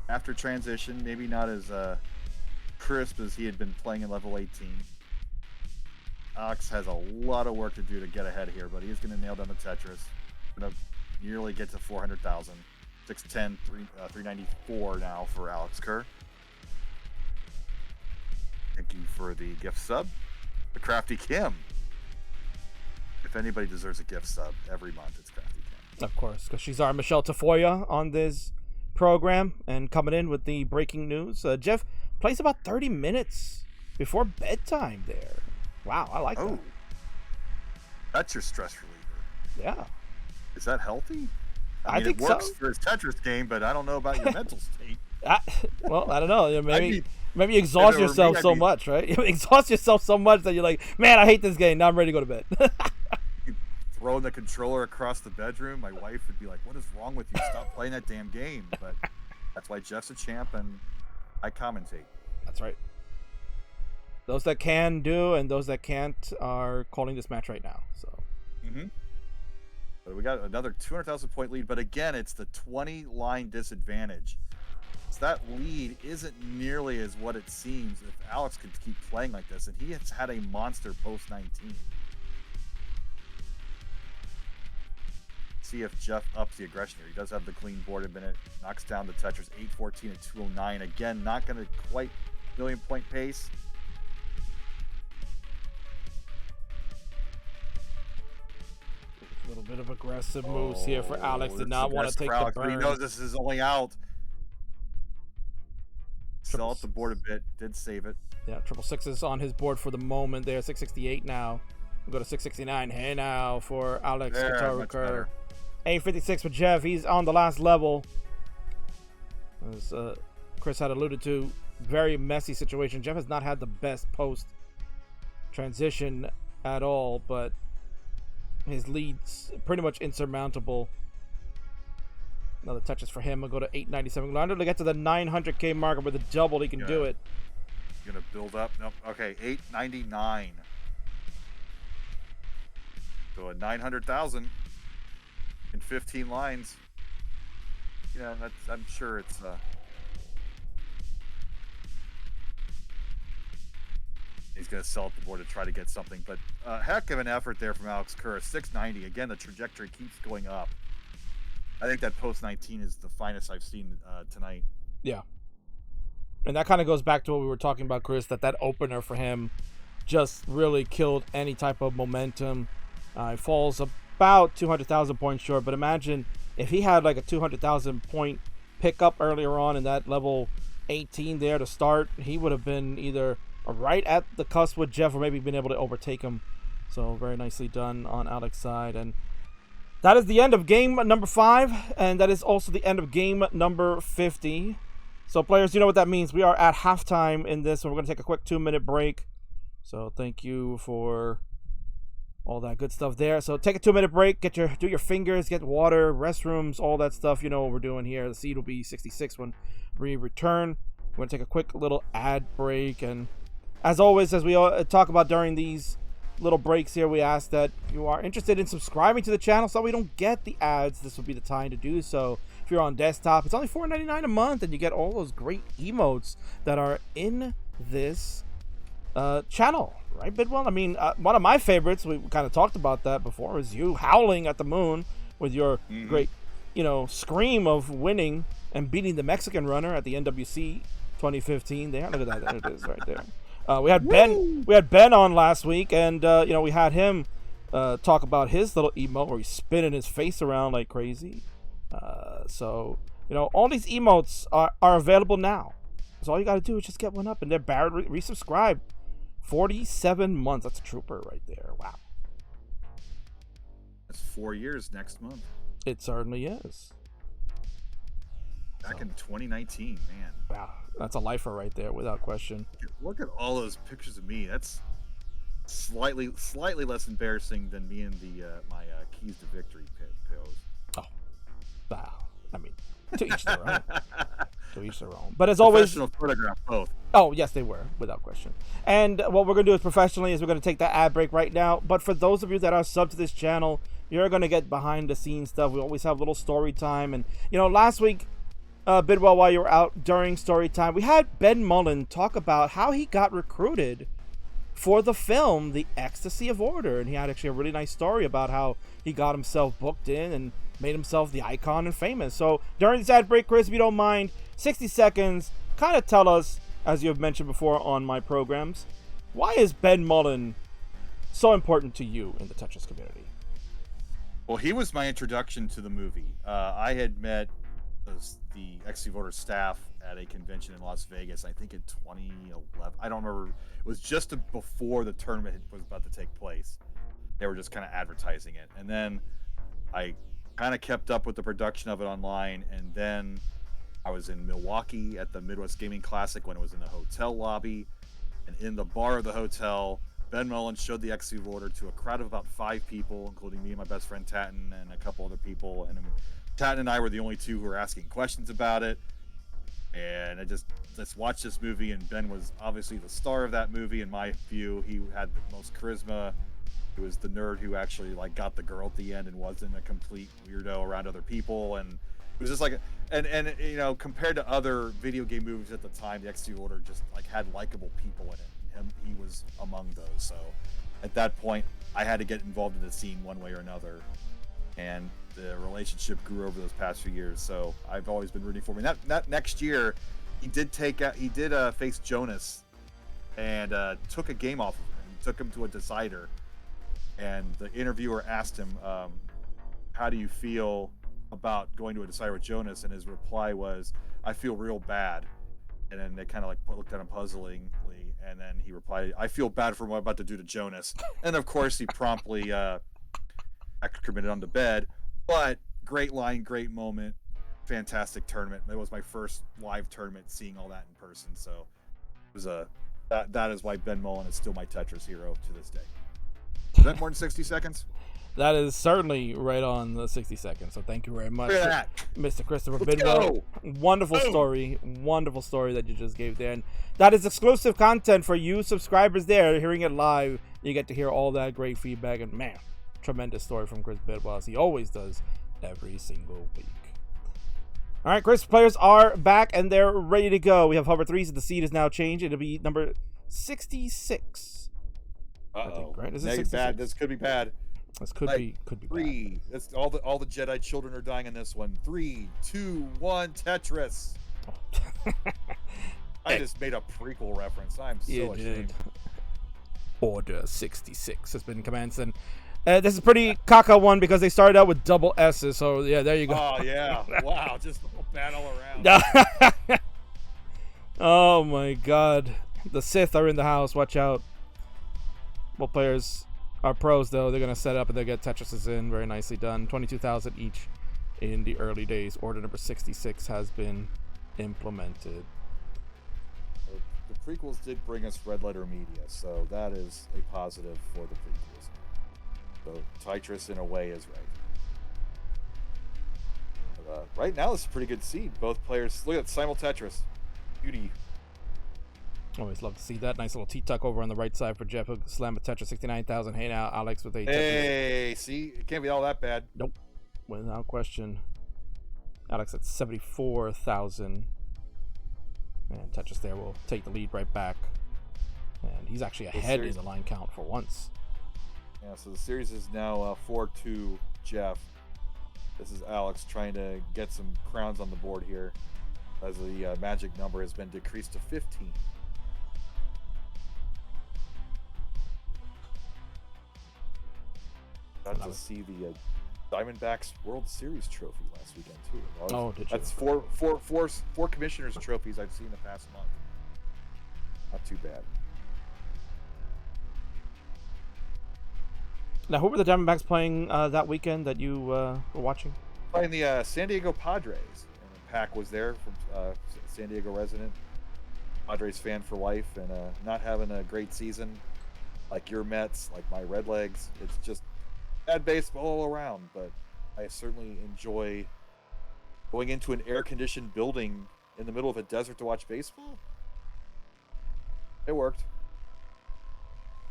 after transition, maybe not as crisp as he had been playing in level 18. Alex has a lot of work to do to get ahead here, but he is going to nail down the Tetris. Going to nearly get to 400,000. 610, 394 now for Alex Kerr. Thank you for the gift sub. The Crafty Kim. If anybody deserves a gift sub every month, it's Crafty Kim. Of course, because she's our Michelle Tafoya on this program. And coming in with the breaking news, Jeff plays about 30 minutes before bedtime there. Wow, I like that. That's your stress reliever. Yeah. Is that healthy? I mean, think it works so. for his Tetris game, but I don't know about your mental state. Well, I don't know. Maybe you exhaust yourself so much, right? You exhaust yourself so much that you're like, man, I hate this game. Now I'm ready to go to bed. Throwing the controller across the bedroom, my wife would be like, what is wrong with you? Stop playing that damn game. But that's why Jeff's a champ and I commentate. That's right. Those that can do and those that can't are calling this match right now. So. Mm-hmm. But we got another 200,000 point lead, but again, it's the 20 line disadvantage. So that lead isn't nearly as what it seems if Alex could keep playing like this, and he has had a monster post 19. See if Jeff ups the aggression here. He does have the clean board in a minute, knocks down the Tetris 814 and 209. Again, not going to quite million point pace. A little bit of aggressive moves here for Alex. Did not want to take the burn. He knows this is only out. Sell up the board a bit. Did save it. Yeah, 666 on his board for the moment there. 668 now. We'll go to 669. Hey now for Alex Kerr. 856 for Jeff. He's on the last level. As Chris had alluded to, very messy situation. Jeff has not had the best post transition at all, but his lead's pretty much insurmountable. Another touches for him. We'll go to 897. Under to get to the 900K marker with a double. He can do it. Gonna build up. Nope. Okay, 899. So a 900,000 in 15 lines. Yeah, that's. I'm sure it's. He's gonna sell up the board to try to get something, but heck of an effort there from Alex Kerr. 690. Again, the trajectory keeps going up. I think that post 19 is the finest I've seen tonight. Yeah. And that kind of goes back to what we were talking about, Chris, that opener for him just really killed any type of momentum. He falls about 200,000 points short, but imagine if he had like a 200,000 point pickup earlier on in that level 18 there to start, he would have been either right at the cusp with Jeff or maybe been able to overtake him. So very nicely done on Alex's side. And that is the end of game number 5, and that is also the end of game number 50. So players, you know what that means. We are at halftime in this, and we're going to take a quick 2-minute break. So thank you for all that good stuff there. So take a 2-minute break, do your fingers, get water, restrooms, all that stuff. You know what we're doing here. The seed will be 66 when we return. We're going to take a quick little ad break. And as always, as we talk about during these little breaks here, we ask that you are interested in subscribing to the channel so we don't get the ads. This will be the time to do so. If you're on desktop, it's only $4.99 a month, and you get all those great emotes that are in this channel, right, Bidwell? I mean, one of my favorites, we kind of talked about that before, is you howling at the moon with your great, scream of winning and beating the Mexican runner at the NWC 2015. There, look at that, there it is, right there. We had Ben on last week, and we had him talk about his little emote where he's spinning his face around like crazy. So all these emotes are available now. So all you got to do is just get one up, and they're Barrett resubscribe. 47 months. That's a trooper right there. Wow. That's 4 years next month. It certainly is. Back in 2019, man. Wow, that's a lifer right there, without question. Look at all those pictures of me. That's slightly less embarrassing than me in the my keys to victory pose. Oh, wow. I mean, to each their own. To each their own. But as always, professional photograph both. Oh, yes, they were, without question. And what we're going to do is professionally is we're going to take that ad break right now. But for those of you that are subbed to this channel, you're going to get behind the scenes stuff. We always have little story time. And, last week, Bidwell, while you were out during story time, we had Ben Mullen talk about how he got recruited for the film, The Ecstasy of Order. And he had actually a really nice story about how he got himself booked in and made himself the icon and famous. So during this ad break, Chris, if you don't mind, 60 seconds, kind of tell us, as you have mentioned before on my programs, why is Ben Mullen so important to you in the Tetris community? Well, he was my introduction to the movie. I had met the Ecstasy of Order staff at a convention in Las Vegas, I think in 2011. I don't remember. It was just before the tournament was about to take place. They were just kind of advertising it. And then I kind of kept up with the production of it online, and then I was in Milwaukee at the Midwest Gaming Classic when it was in the hotel lobby, and in the bar of the hotel, Ben Mullen showed the Ecstasy of Order to a crowd of about 5 people, including me and my best friend Tatton and a couple other people. And Tatton and I were the only two who were asking questions about it. And I just watched this movie, and Ben was obviously the star of that movie in my view. He had the most charisma. He was the nerd who actually got the girl at the end and wasn't a complete weirdo around other people. And it was just and compared to other video game movies at the time, the Ecstasy of Order just had likable people in it. And he was among those. So at that point, I had to get involved in the scene one way or another. And the relationship grew over those past few years. So I've always been rooting for him. That next year, he did face Jonas and took a game off of him. He took him to a decider. And the interviewer asked him, how do you feel about going to a decider with Jonas? And his reply was, I feel real bad. And then they kind of looked at him puzzlingly. And then he replied, I feel bad for what I'm about to do to Jonas. And of course, he promptly committed onto bed. But great line, great moment, fantastic tournament. That was my first live tournament, seeing all that in person. So it was that is why Ben Mullen is still my Tetris hero to this day. Is that more than 60 seconds? That is certainly right on the 60 seconds. So thank you very much, Mr. Christopher Let's Bidwell. Wonderful story that you just gave there. And that is exclusive content for you subscribers there. Hearing it live, you get to hear all that great feedback. And man, tremendous story from Chris Bidwell, as he always does every single week. All right, Chris, players are back and they're ready to go. We have hover 3s, so the seed is now changed. It'll be number 66. Uh-oh. I think, right? Is it Negative 66? bad. This could be bad. This could be 3. bad. That's all the Jedi children are dying in this one. 3, 2, 1, Tetris. Oh. I just made a prequel reference. I'm so ashamed. Order 66 has been commenced, and this is a pretty caca one because they started out with double S's. So yeah, there you go. Oh yeah, wow, just bad all around. Oh my God, the Sith are in the house. Watch out. Well, players are pros though. They're gonna set up and they'll get Tetrises in. Very nicely done. 22,000 each in the early days. Order number 66 has been implemented. The prequels did bring us red letter media, so that is a positive for the prequels. So Tetris in a way is right. But, right now, this is a pretty good seed. Both players. Look at Simul Tetris. Beauty. Always love to see that. Nice little T-tuck over on the right side for Jeff. Slam a Tetris 69,000. Hey now, Alex with a Tetris. Hey, see? It can't be all that bad. Nope. Without question. Alex at 74,000. And Tetris there will take the lead right back. And he's actually ahead in the line count for once. Yeah, so the series is now 4-2 Jeff. This is Alex trying to get some crowns on the board here as the magic number has been decreased to 15. Got to see the Diamondbacks World Series trophy last weekend too. Did you? That's four commissioners trophies I've seen the past month. Not too bad. Now, who were the Diamondbacks playing that weekend that you were watching? Playing the San Diego Padres. And Pac was there from San Diego resident. Padres fan for life, and not having a great season like your Mets, like my Redlegs. It's just bad baseball all around, but I certainly enjoy going into an air-conditioned building in the middle of a desert to watch baseball. It worked.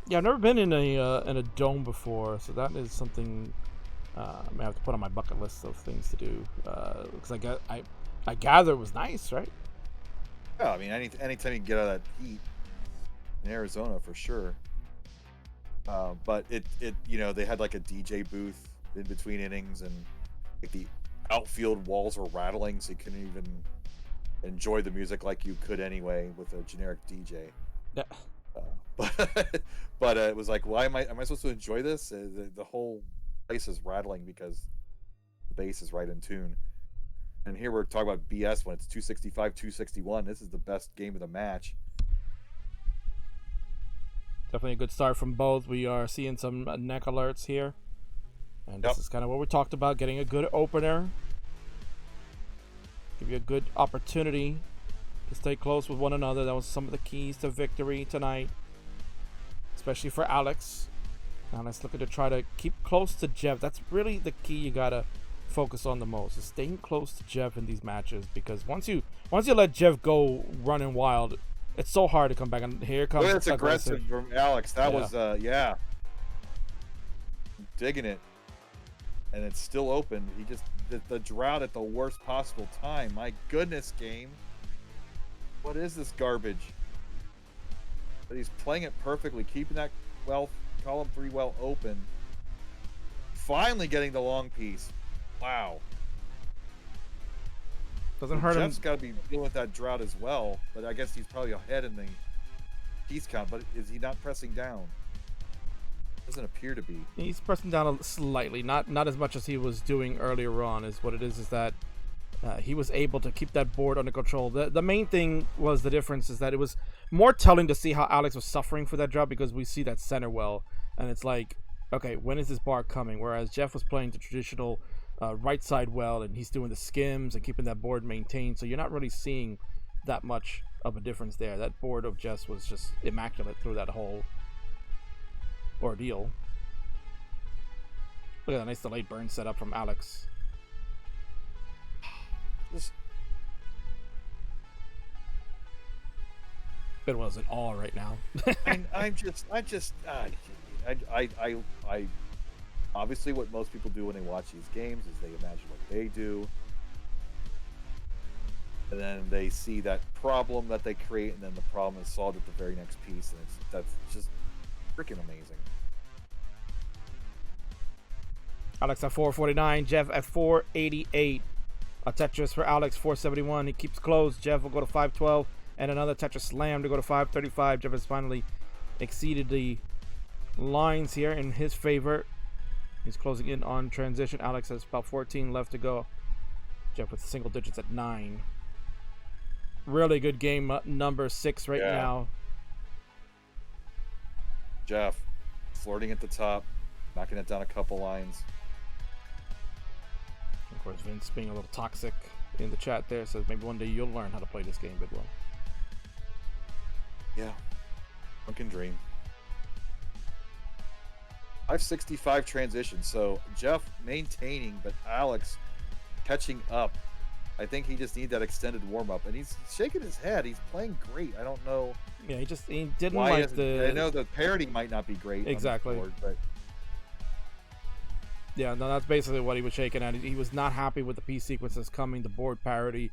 Yeah, I've never been in a dome before, so that is something I may have to put on my bucket list of things to do. Because I gather it was nice, right? Yeah, I mean, anytime you can get out of that heat in Arizona, for sure. But it they had like a DJ booth in between innings, and like the outfield walls were rattling, so you couldn't even enjoy the music like you could anyway with a generic DJ. Yeah. But it was like, why am I supposed to enjoy this? The whole place is rattling because the bass is right in tune. And here we're talking about BS when it's 265, 261. This is the best game of the match. Definitely a good start from both. We are seeing some neck alerts here. And this is kind of what we talked about, getting a good opener. Give you a good opportunity to stay close with one another. That was some of the keys to victory tonight, especially for Alex. Alex looking to try to keep close to Jeff. That's really the key you gotta focus on the most, is staying close to Jeff in these matches, because once you let Jeff go running wild, it's so hard to come back. And here comes that's aggressive from Alex. That was digging it, and it's still open. He just the drought at the worst possible time. My goodness, game. What is this garbage? But he's playing it perfectly, keeping that column 3 well open. Finally getting the long piece. Wow. Doesn't hurt him. Jeff's got to be dealing with that drought as well, but I guess he's probably ahead in the piece count. But is he not pressing down? Doesn't appear to be. He's pressing down slightly, not as much as he was doing earlier on. Is what it is that he was able to keep that board under control. The main thing was the difference is that it was more telling to see how Alex was suffering for that drop, because we see that center well, and it's like, okay, when is this bar coming? Whereas Jeff was playing the traditional right side well, and he's doing the skims and keeping that board maintained, so you're not really seeing that much of a difference there. That board of Jeff's was just immaculate through that whole ordeal. Look at that nice delayed burn setup from Alex. Bidwell's in awe right now. I obviously what most people do when they watch these games is they imagine what they do, and then they see that problem that they create, and then the problem is solved at the very next piece, and that's just freaking amazing. Alex at 449, Jeff at 488. A Tetris for Alex, 471. He keeps close. Jeff will go to 512, and another Tetris slam to go to 535. Jeff has finally exceeded the lines here in his favor. He's closing in on transition. Alex has about 14 left to go. Jeff with single digits at 9. Really good game, number 6 right now. Jeff flirting at the top, knocking it down a couple lines. Of course, Vince being a little toxic in the chat there says maybe one day you'll learn how to play this game, Bidwell. Yeah, one can dream. 565 transition. So Jeff maintaining, but Alex catching up. I think he just needs that extended warm up, and he's shaking his head. He's playing great. I don't know. Yeah, he didn't Why like the. I know the parity might not be great. Exactly. On the board, but yeah, no, that's basically what he was shaking at. He was not happy with the piece sequences coming. The board parity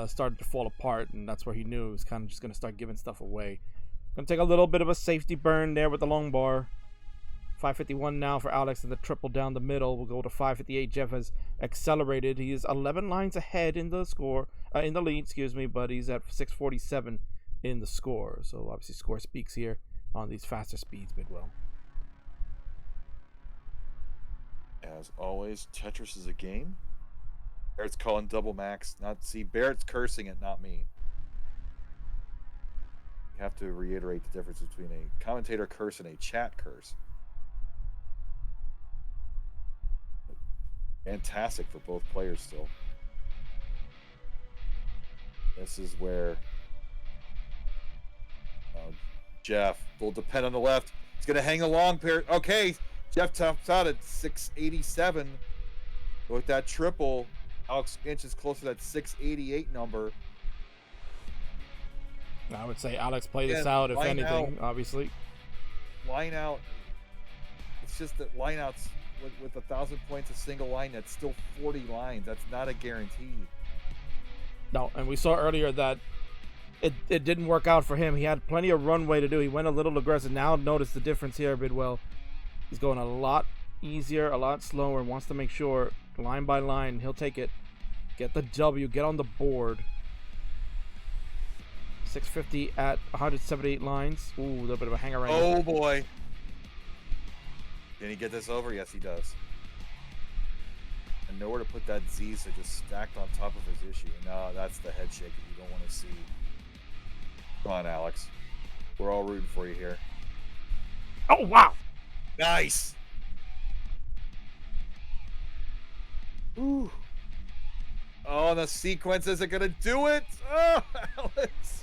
started to fall apart, and that's where he knew he was kind of just going to start giving stuff away. Going to take a little bit of a safety burn there with the long bar. 551 now for Alex, and the triple down the middle. We'll go to 558. Jeff has accelerated. He is 11 lines ahead in the score, in the lead, excuse me, but he's at 647 in the score. So obviously score speaks here on these faster speeds, Bidwell. As always, Tetris is a game. Barrett's calling double max. Barrett's cursing it, not me. You have to reiterate the difference between a commentator curse and a chat curse. Fantastic for both players still. This is where Jeff will depend on the left. He's going to hang along. Okay, Jeff tops out at 687. With that triple, Alex inches closer to that 688 number. I would say Alex played this out, if anything, obviously. Line out. It's just that line outs with 1,000 points a single line, that's still 40 lines. That's not a guarantee. No, and we saw earlier that it didn't work out for him. He had plenty of runway to do. He went a little aggressive. Now notice the difference here, Bidwell. He's going a lot easier, a lot slower, and wants to make sure, line by line, he'll take it. Get the W, get on the board. 650 at 178 lines. Ooh, a little bit of a hanger right Oh, boy. Can he get this over? Yes, he does. And nowhere to put that Z, so just stacked on top of his issue. No, that's the head shake that you don't want to see. Come on, Alex. We're all rooting for you here. Oh, wow. Nice. Ooh. Oh, and the sequence isn't going to do it. Oh, Alex.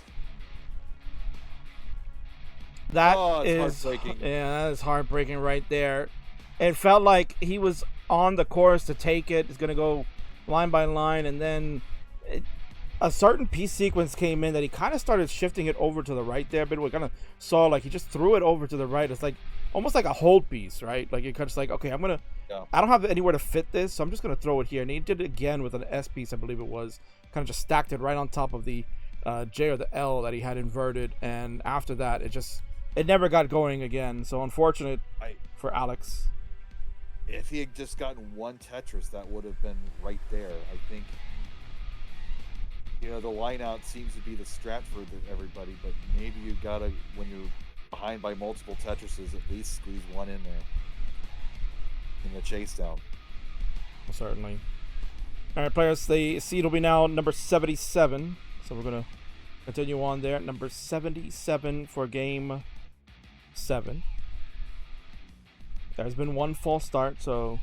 That is heartbreaking. Yeah, that is heartbreaking right there. It felt like he was on the course to take it. It's going to go line by line, and then a certain piece sequence came in that he kind of started shifting it over to the right there, but we kind of saw like he just threw it over to the right. It's like almost like a hold piece, right? Like you're kind of like, okay, I don't have anywhere to fit this, so I'm just going to throw it here. And he did it again with an S piece, I believe it was. Kind of just stacked it right on top of the J or the L that he had inverted, and after that, it never got going again. So unfortunate for Alex. If he had just gotten one Tetris, that would have been right there. I think, the line out seems to be the strat for everybody, but maybe you gotta, when you're behind by multiple Tetrises, at least squeeze one in there in the chase down. Certainly. All right, players, the seed will be now number 77. So we're going to continue on there. Number 77 for game 7. There's been one false start, so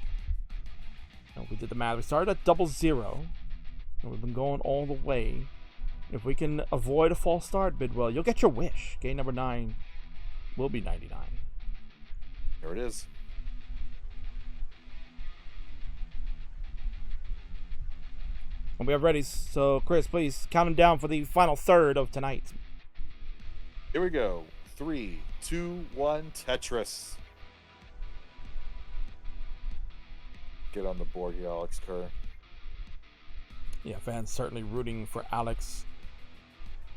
we did the math. We started at 00, and we've been going all the way. If we can avoid a false start, Bidwell, you'll get your wish. Game number 9 will be 99. There it is. And we have ready. So, Chris, please count them down for the final third of tonight. Here we go. 3, 2, 1, Tetris. Get on the board here, Alex Kerr. Yeah, fans certainly rooting for Alex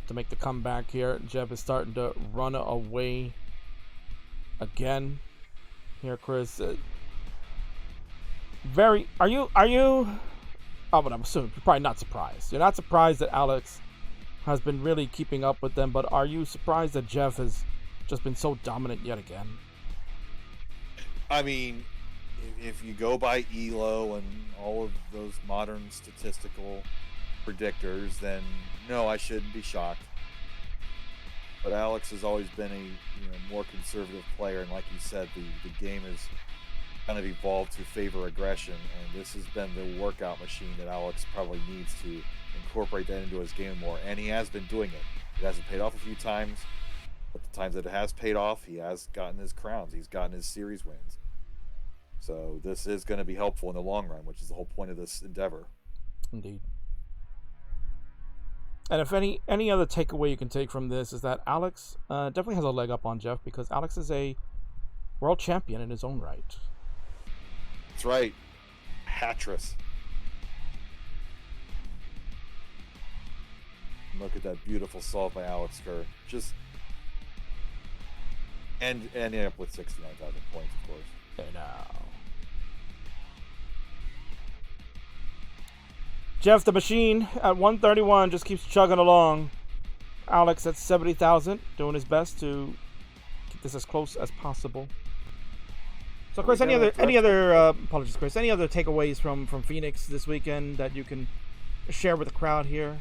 to make the comeback here. Jeff is starting to run away again. Here, Chris. Are you? Oh, but I'm assuming you're probably not surprised. You're not surprised that Alex has been really keeping up with them, but are you surprised that Jeff has just been so dominant yet again? I mean, if you go by ELO and all of those modern statistical predictors, then no, I shouldn't be shocked. But Alex has always been a more conservative player, and like you said, the game has kind of evolved to favor aggression, and this has been the workout machine that Alex probably needs to incorporate that into his game more, and he has been doing it. It hasn't paid off a few times, but the times that it has paid off, he has gotten his crowns. He's gotten his series wins. So this is going to be helpful in the long run, which is the whole point of this endeavor. Indeed. And if any other takeaway you can take from this is that Alex definitely has a leg up on Jeff, because Alex is a world champion in his own right. That's right. Hattress. Look at that beautiful solve by Alex Kerr. Just and ending up with 69,000 points, of course. Hey now. Jeff the Machine at 131 just keeps chugging along. Alex at 70,000, doing his best to keep this as close as possible. So, Chris, any other apologies, Chris, any other takeaways from Phoenix this weekend that you can share with the crowd here?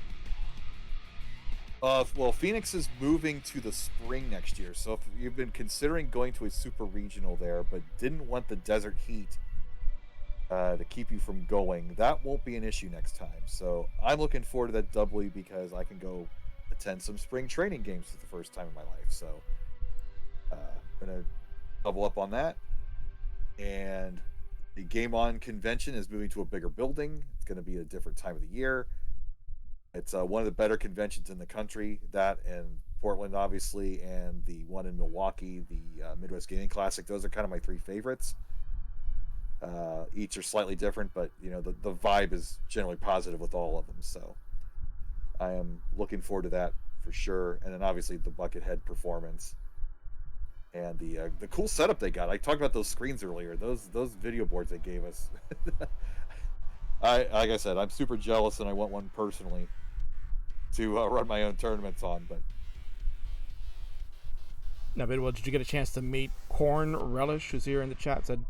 Well, Phoenix is moving to the spring next year, so if you've been considering going to a super regional there, but didn't want the desert heat to keep you from going, that won't be an issue next time. So I'm looking forward to that doubly, because I can go attend some spring training games for the first time in my life. So I'm gonna double up on that. And the Game On convention is moving to a bigger building. It's going to be a different time of the year. It's one of the better conventions in the country. That and Portland, obviously, and the one in Milwaukee, the Midwest Gaming Classic. Those are kind of my three favorites. Each are slightly different, but the vibe is generally positive with all of them. So I am looking forward to that for sure. And then obviously the Buckethead performance and the cool setup they got. I talked about those screens earlier. Those video boards they gave us. Like I said, I'm super jealous, and I want one personally to run my own tournaments on. But now, Bidwell, did you get a chance to meet Corn Relish, who's here in the chat? Said,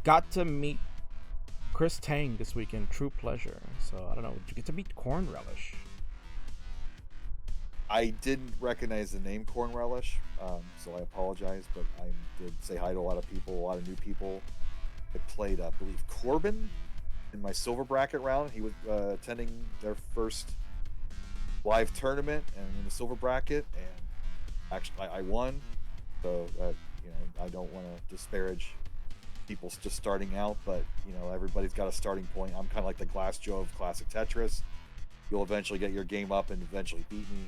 got to meet Chris Tang this weekend. True pleasure. So I don't know. Did you get to meet Corn Relish? I didn't recognize the name Corn Relish, so I apologize. But I did say hi to a lot of people, a lot of new people. I played, I believe, Corbin in my silver bracket round. He was attending their first live tournament and in the silver bracket, and actually I won. So I don't want to disparage people just starting out, but everybody's got a starting point. I'm kind of like the Glass Joe of Classic Tetris. You'll eventually get your game up and eventually beat me.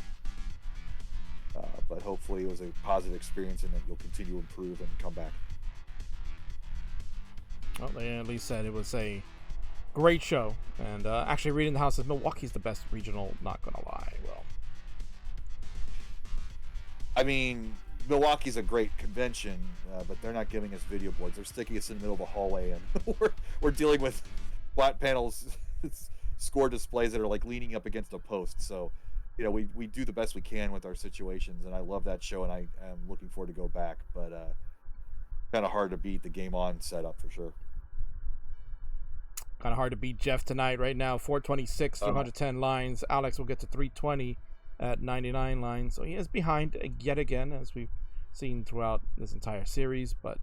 But hopefully it was a positive experience, and that you'll continue to improve and come back. Well, they at least said it was a great show. And actually, reading the house says Milwaukee's the best regional, not gonna lie. Well, I mean, Milwaukee's a great convention, but they're not giving us video boards. They're sticking us in the middle of a hallway, and we're dealing with flat panels, score displays that are like leaning up against a post. So we do the best we can with our situations, and I love that show, and I am looking forward to go back. But kind of hard to beat the Game On setup for sure. Kind of hard to beat Jeff tonight. Right now, 426 from 110 lines. Alex will get to 320 at 99 lines. So he is behind yet again, as we've seen throughout this entire series. But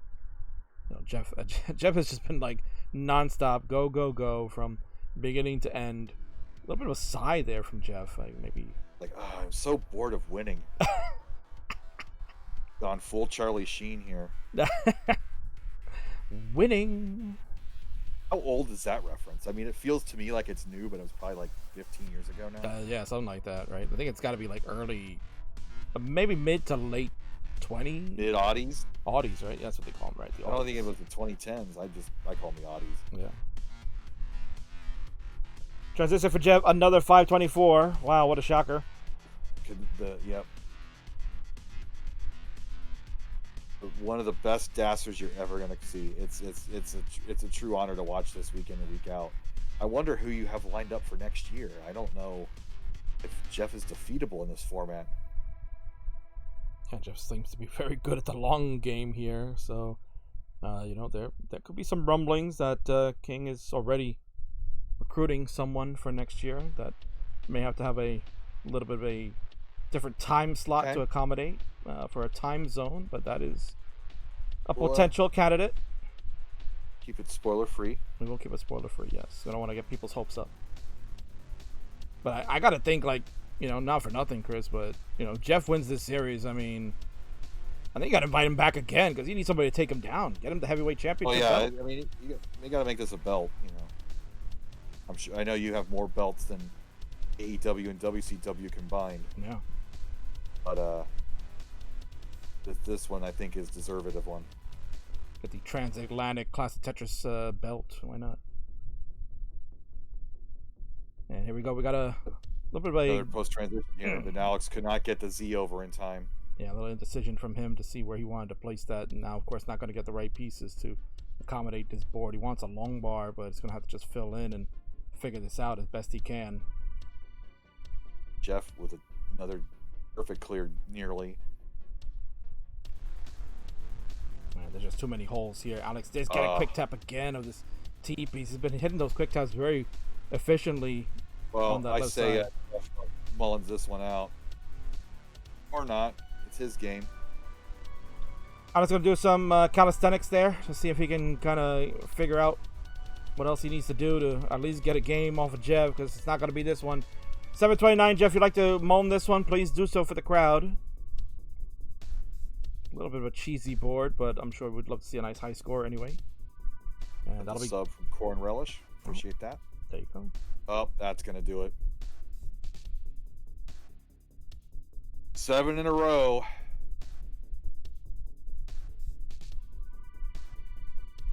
Jeff has just been like nonstop, go from beginning to end. A little bit of a sigh there from Jeff. Maybe I'm so bored of winning. On full Charlie Sheen here. Winning. How old is that reference? I mean, it feels to me like it's new, but it was probably like 15 years ago now. Yeah, something like that, right? I think it's got to be like early, maybe mid to late 20s. Mid Aughties. Aughties, right? That's what they call them, right? I don't think it was the 2010s. I call them the Aughties. Yeah. Transition for Jeff, another 524. Wow, what a shocker. Yep. One of the best dassers you're ever going to see. It's a true honor to watch this week in and week out. I wonder who you have lined up for next year. I don't know if Jeff is defeatable in this format. Yeah, Jeff seems to be very good at the long game here. So, there could be some rumblings that King is already recruiting someone for next year that may have to have a little bit of a different time slot to accommodate for a time zone, but that is a potential candidate. Keep it spoiler free. We will keep it spoiler free, yes. We don't want to get people's hopes up. But I gotta think, not for nothing, Chris, but Jeff wins this series. I mean, I think you got to invite him back again because you need somebody to take him down. Get him the heavyweight Oh championship. yeah, belt. I mean, you got to make this a belt. I'm sure. I know you have more belts than AEW and WCW combined. Yeah. But this one I think is deserved of one. Get the transatlantic ClassicTetris belt. Why not? And here we go. We got a little bit of Another post-transition here, but Alex could not get the Z over in time. Yeah, a little indecision from him to see where he wanted to place that. And now, of course, not going to get the right pieces to accommodate this board. He wants a long bar, but it's going to have to just fill in and figure this out as best he can. Jeff with another perfect clear nearly. Man, there's just too many holes here. Alex did get a quick tap again of this T piece. He's been hitting those quick taps very efficiently. Well, on that I left say side. Mullins this one out. Or not. It's his game. Alex going to do some calisthenics there to see if he can kind of figure out what else he needs to do to at least get a game off of Jeff, because it's not going to be this one. 729, Jeff, if you'd like to moan this one, please do so for the crowd. A little bit of a cheesy board, but I'm sure we'd love to see a nice high score anyway. And that'll be sub from Corn Relish. Appreciate that. There you go. Oh, that's going to do it. 7 in a row.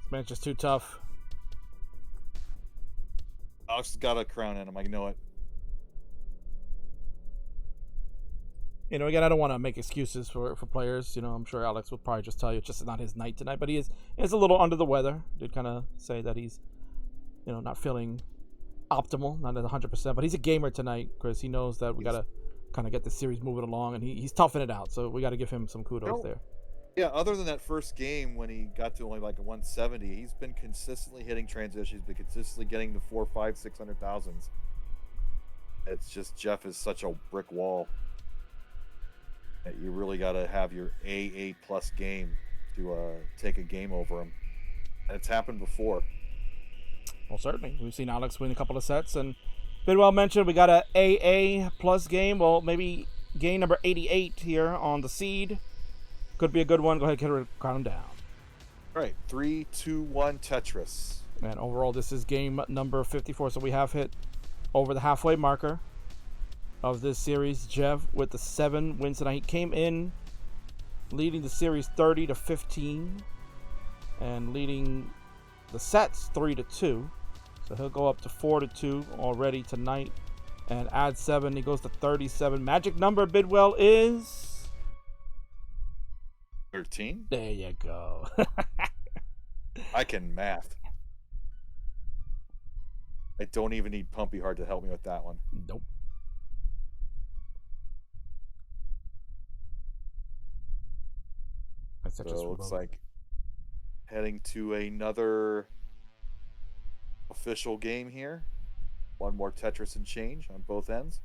This man's just too tough. Alex has got a crown in him. I know it. You know, again, I don't want to make excuses for players. You know, I'm sure Alex will probably just tell you it's just not his night tonight. But he is a little under the weather. Did kind of say that he's, you know, not feeling optimal, not at 100%. But he's a gamer tonight, Chris. He knows that we got to kind of get the series moving along, and he's toughing it out. So we got to give him some kudos there. Yeah, other than that first game when he got to only like a 170, he's been consistently hitting transitions, been consistently getting the 4, 5, 600,000s. It's just Jeff is such a brick wall that you really got to have your A plus game to take a game over him. And it's happened before. Well, certainly. We've seen Alex win a couple of sets, and Bidwell mentioned we got a AA plus game. Well, maybe game number 88 here on the seed. Could be a good one. Go ahead and count him down. All right, 3, 2, 1, Tetris. And overall, this is game number 54. So we have hit over the halfway marker of this series. Jeff with the 7 wins tonight. He came in leading the series 30-15 and leading the sets 3-2. So he'll go up to 4-2 already tonight and add 7. He goes to 37. Magic number, Bidwell, is 13. There you go. I can math. I don't even need Pumpy Hard to help me with that one. Nope. So it looks like heading to another official game here. One more Tetris and change on both ends.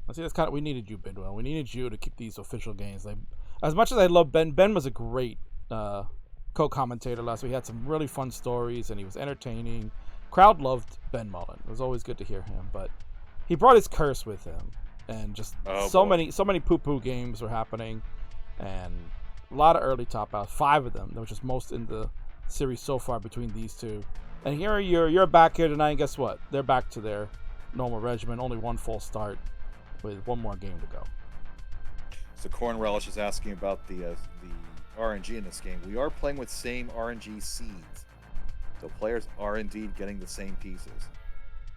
I see that's kind of, we needed you, Bidwell. We needed you to keep these official games. Like, as much as I love Ben, Ben was a great co-commentator last week. He had some really fun stories, and he was entertaining. Crowd loved Ben Mullen. It was always good to hear him, but he brought his curse with him, and just so many poo-poo games were happening, and a lot of early top outs. 5 of them, which is most in the series so far between these two. And here you're back here tonight, and guess what? They're back to their normal regimen. Only one full start, with one more game to go. So Corn Relish is asking about the RNG in this game. We are playing with same RNG seeds, so players are indeed getting the same pieces,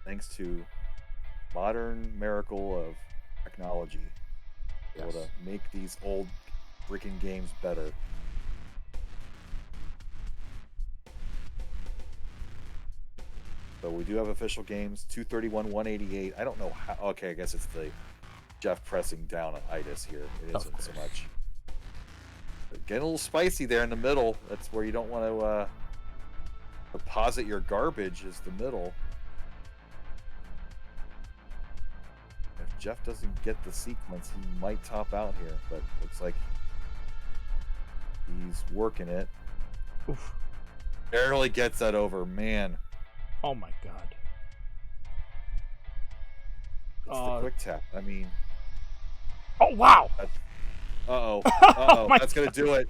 thanks to modern miracle of technology, able to make these old freaking games better. So we do have official games, 231, 188. I don't know how. Okay, I guess it's the Jeff pressing down on itis here. It isn't so much. But getting a little spicy there in the middle. That's where you don't want to deposit your garbage, is the middle. If Jeff doesn't get the sequence, he might top out here, but looks like he's working it. Oof. Barely gets that over, man. Oh my god. It's the quick tap. I mean. Oh wow. Uh-oh. Oh my That's going to do it.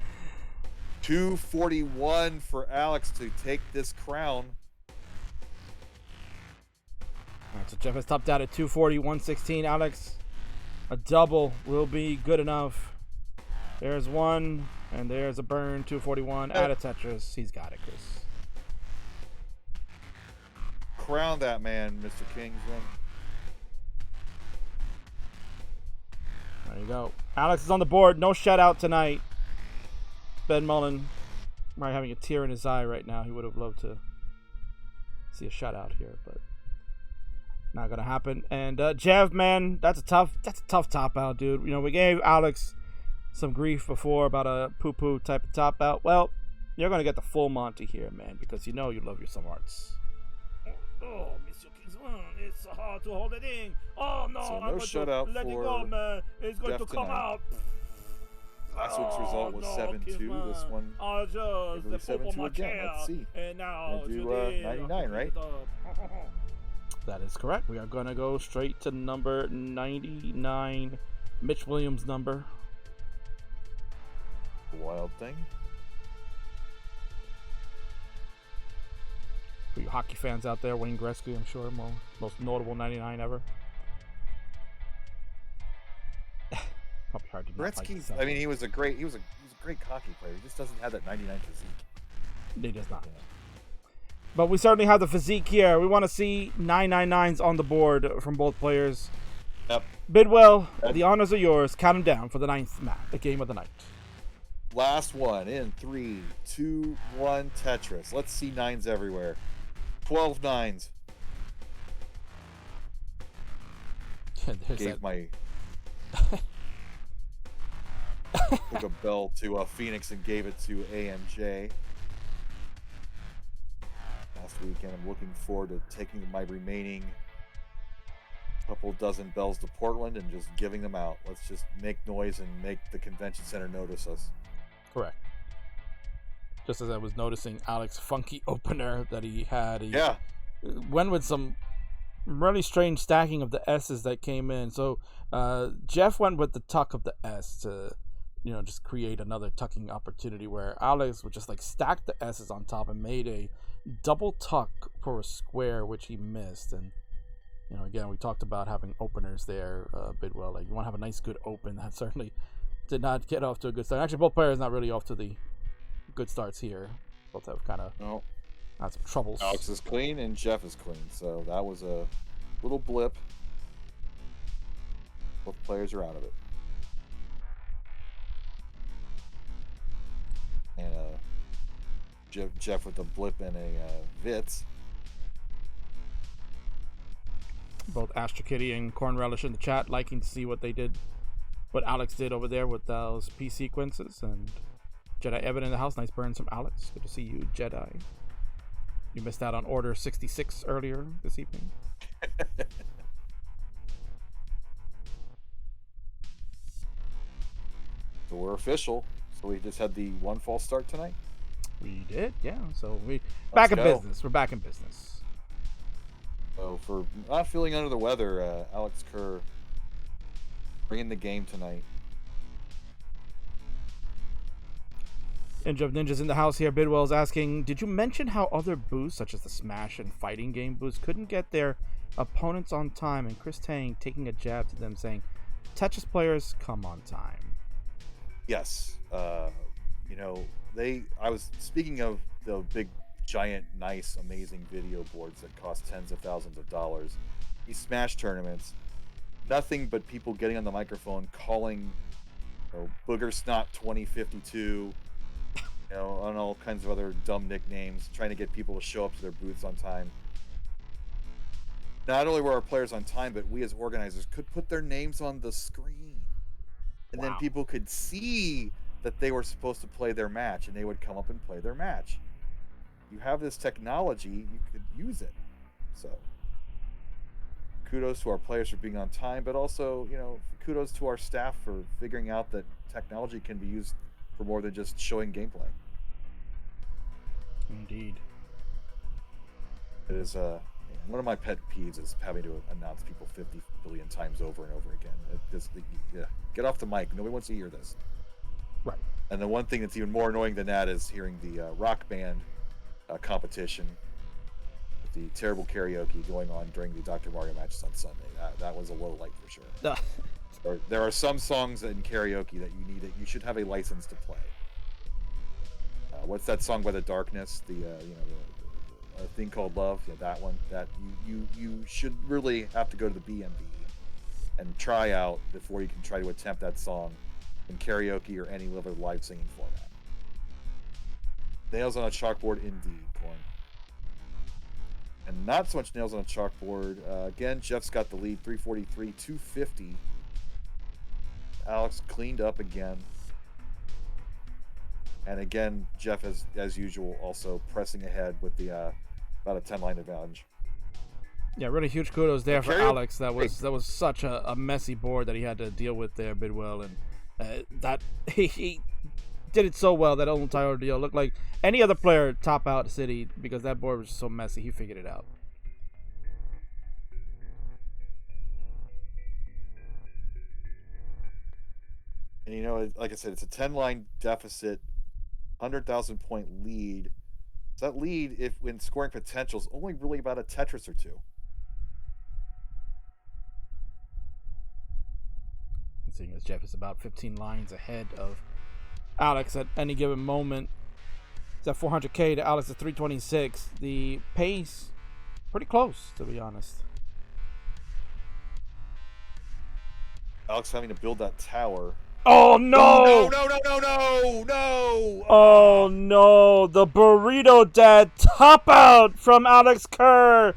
241 for Alex to take this crown. All right, so Jeff has topped out at 240, 116. Alex, a double will be good enough. There's one, and there's a burn. 241 out of Tetris. He's got it, Chris. Crown that man, Mr. Kingsman. There you go. Alex is on the board. No shutout tonight. Ben Mullen might having a tear in his eye right now. He would have loved to see a shutout here, but not gonna happen. And Jeff, man, that's a tough top out, dude. You know, we gave Alex some grief before about a poo-poo type of top out. Well, you're gonna get the full Monty here, man, because you know you love your some arts. Oh, Mr. Kingsman, it's so hard to hold it in. Oh no, So I'm no going shutout to let it for go, man. It's going Jeff to come tonight. out. Last week's result was 7-2. This one, I maybe just 7-2 again. Let's see. And now We'll do 99, right? That is correct. We are going to go straight to number 99, Mitch Williams' number. Wild thing. For you hockey fans out there, Wayne Gretzky, I'm sure, most notable 99 ever. Probably hard to not like Gretzky, this. I mean, he was a great hockey player. He just doesn't have that 99 physique. He does not. Yeah. But we certainly have the physique here. We want to see 999s on the board from both players. Yep. Bidwell, the honors are yours. Count them down for the ninth match, the game of the night. Last one in 3, 2, 1. Tetris. Let's see nines everywhere. 12 nines. There's Gave that. my took a bell to Phoenix and gave it to AMJ. Last weekend, I'm looking forward to taking my remaining couple dozen bells to Portland and just giving them out. Let's just make noise and make the convention center notice us. Correct. Just as I was noticing Alex funky opener that he had. He went with some really strange stacking of the S's that came in. So Jeff went with the tuck of the S to, you know, just create another tucking opportunity where Alex would just like stack the S's on top and made a double tuck for a square, which he missed. And, you know, again, we talked about having openers there, Bidwell. Like, you want to have a nice, good open. That certainly did not get off to a good start. Actually, both players not really off to the good starts here. Both have kind of had some troubles. Alex is clean and Jeff is clean, so that was a little blip. Both players are out of it. And Jeff with a blip and a Vitz. Both Astra Kitty and Corn Relish in the chat liking to see what they did, what Alex did over there with those P sequences. And Jedi Evan in the house. Nice burns from Alex. Good to see you, Jedi. You missed out on Order 66 earlier this evening. So we're official. So we just had the one false start tonight. We did, yeah. So back in business. We're back in business. So for not feeling under the weather, Alex Kerr bringing the game tonight. Ninja of Ninjas in the house here. Bidwell's asking, did you mention how other boosts, such as the Smash and fighting game boosts, couldn't get their opponents on time? And Chris Tang taking a jab to them saying, Tetris players come on time. Yes. You know, I was speaking of the big, giant, nice, amazing video boards that cost tens of thousands of dollars. These Smash tournaments, nothing but people getting on the microphone calling, you know, Booger Snot 2052, you know, on all kinds of other dumb nicknames, trying to get people to show up to their booths on time. Not only were our players on time, but we as organizers could put their names on the screen. And then people could see that they were supposed to play their match, and they would come up and play their match. You have this technology, you could use it. So kudos to our players for being on time, but also, you know, kudos to our staff for figuring out that technology can be used for more than just showing gameplay. Indeed. It is one of my pet peeves is having to announce people 50 billion times over and over again. It just, get off the mic. Nobody wants to hear this. Right. And the one thing that's even more annoying than that is hearing the rock band competition, with the terrible karaoke going on during the Dr. Mario matches on Sunday. That was a low light for sure. There are some songs in karaoke that you should have a license to play. What's that song by The Darkness? The a thing called Love. Yeah, that one. That you should really have to go to the BMB and try out before you can try to attempt that song in karaoke or any other live singing format. Nails on a chalkboard, indeed, Corn. And not so much nails on a chalkboard. Again, Jeff's got the lead, 343-250. Alex cleaned up again. And again, Jeff, as usual, also pressing ahead with the about a 10-line advantage. Yeah, really huge kudos there for Alex. That was such a messy board that he had to deal with there, Bidwell, and that he did it so well. That entire ordeal looked like any other player top out City because that board was so messy. He figured it out. And like I said, it's a 10-line deficit, 100,000 point lead. So that lead, if when scoring potential, is only really about a Tetris or two. Seeing as Jeff is about 15 lines ahead of Alex at any given moment. It's at 400k to Alex at 326. The pace, pretty close, to be honest. Alex having to build that tower. Oh no! No! Oh no! The Burrito Dad top out from Alex Kerr.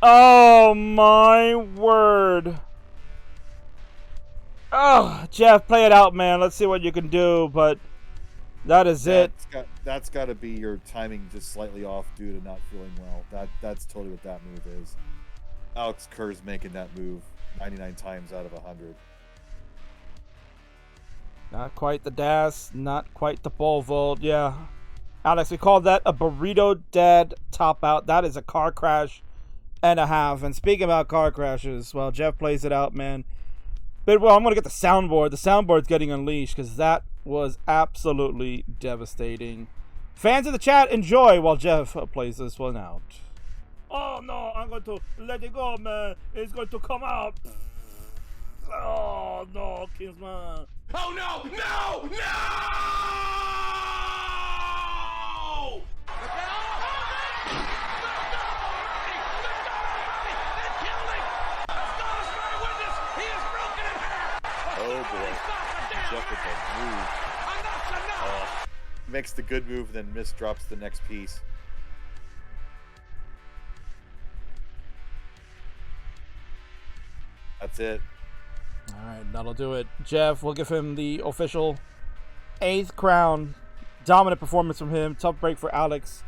Oh my word! Oh, Jeff, play it out, man. Let's see what you can do, but that is it. That's got to be your timing just slightly off due to not feeling well. That's totally what that move is. Alex Kerr's making that move 99 times out of 100. Not quite the DAS, not quite the pole vault. Yeah, Alex, we call that a Burrito Dad top out. That is a car crash and a half. And speaking about car crashes, well, Jeff plays it out, man. But well, I'm gonna get the soundboard. The soundboard's getting unleashed because that was absolutely devastating. Fans of the chat, enjoy while Jeff plays this one out. Oh no, I'm going to let it go, man. It's going to come out. Oh no, Kingsman. Oh no! No! No! Oh boy. Jeff with the move. Makes the good move, then misdrops the next piece. That's it. Alright, that'll do it. Jeff, we'll give him the official 8th crown. Dominant performance from him. Tough break for Alex.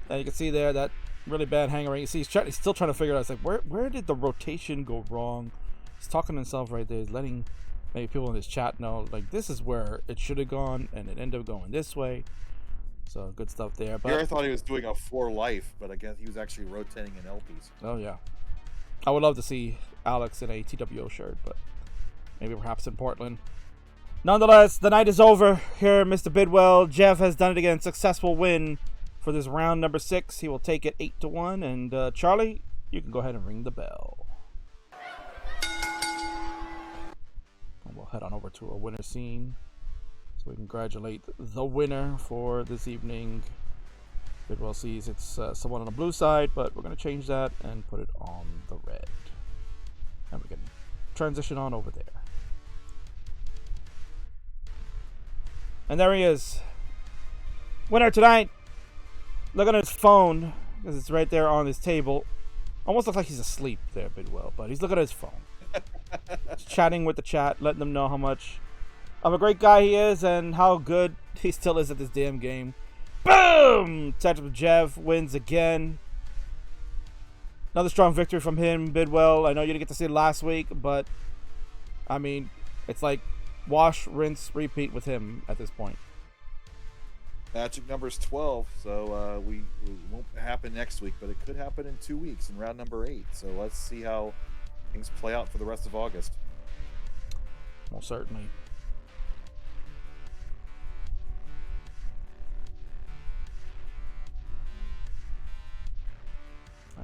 And you can see there that really bad hanger. You see he's still trying to figure it out. It's like, where did the rotation go wrong? He's talking to himself right there. He's letting maybe people in his chat know, like, this is where it should have gone, and it ended up going this way. So, good stuff there. But I thought he was doing a 4 life, but I guess he was actually rotating in LPs. Oh, yeah. I would love to see Alex in a TWO shirt, but maybe perhaps in Portland. Nonetheless, the night is over here, Mr. Bidwell. Jeff has done it again. Successful win for this round number 6. He will take it 8-1. And Charlie, you can go ahead and ring the bell. And we'll head on over to a winner scene so we can congratulate the winner for this evening. Bidwell sees it's someone on the blue side, but we're going to change that and put it on the red. And we can transition on over there. And there he is. Winner tonight. Look at his phone, because it's right there on his table. Almost looks like he's asleep there, Bidwell, but he's looking at his phone. He's chatting with the chat, letting them know how much of a great guy he is and how good he still is at this damn game. Boom! Tetris Jeff wins again. Another strong victory from him, Bidwell. I know you didn't get to see it last week, but I mean, it's like wash, rinse, repeat with him at this point. Magic number is 12, so we won't happen next week, but it could happen in 2 weeks in round number 8. So let's see how things play out for the rest of August. Most certainly.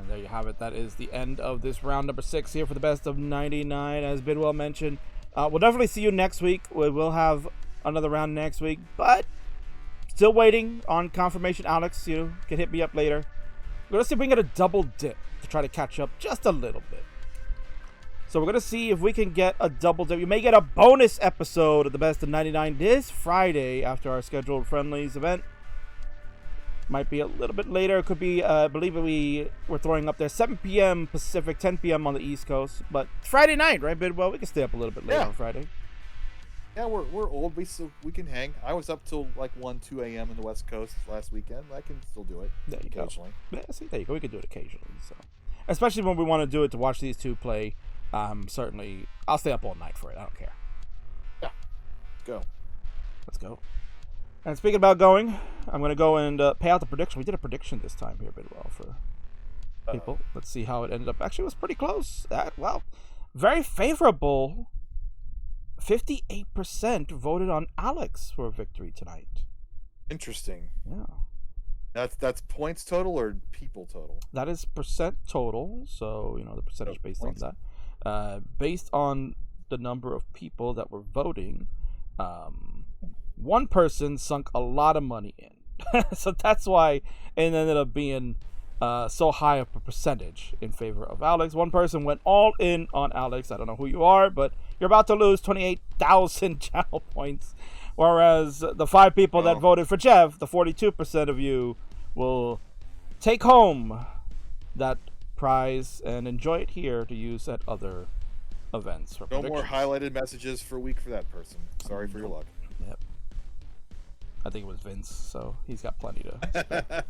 And there you have it. That is the end of this round number 6 here for the best of 99. As Bidwell mentioned, we'll definitely see you next week. We will have another round next week, but still waiting on confirmation. Alex, you can hit me up later. We're going to see if we can get a double dip to try to catch up just a little bit. So we're going to see if we can get a double dip. You may get a bonus episode of the best of 99 this Friday after our scheduled friendlies event. Might be a little bit later. It could be, I believe we're throwing up there 7 p.m. Pacific, 10 p.m. on the East Coast. But it's Friday night, right, Bidwell? We can stay up a little bit later on Friday. Yeah, we're old. We can hang. I was up till like 1, 2 a.m. in the West Coast last weekend. I can still do it. There you occasionally. Go. Yeah, see, there you go. We can do it occasionally. So, especially when we want to do it to watch these two play. Certainly, I'll stay up all night for it. I don't care. Yeah, go. Let's go. And speaking about going, I'm going to go and pay out the prediction. We did a prediction this time here, Bidwell, for people. Let's see how it ended up. Actually, it was pretty close. Well, very favorable. 58% voted on Alex for a victory tonight. Interesting. Yeah. That's points total or people total? That is percent total. So, the percentage based points. on that. Based on the number of people that were voting, one person sunk a lot of money in. So that's why it ended up being so high of a percentage in favor of Alex. One person went all in on Alex. I don't know who you are, but you're about to lose 28,000 channel points. Whereas the 5 people that voted for Jeff, the 42% of you, will take home that prize and enjoy it here to use at other events. For no more highlighted messages for a week for that person. Sorry for your luck. Yep. I think it was Vince, so he's got plenty to.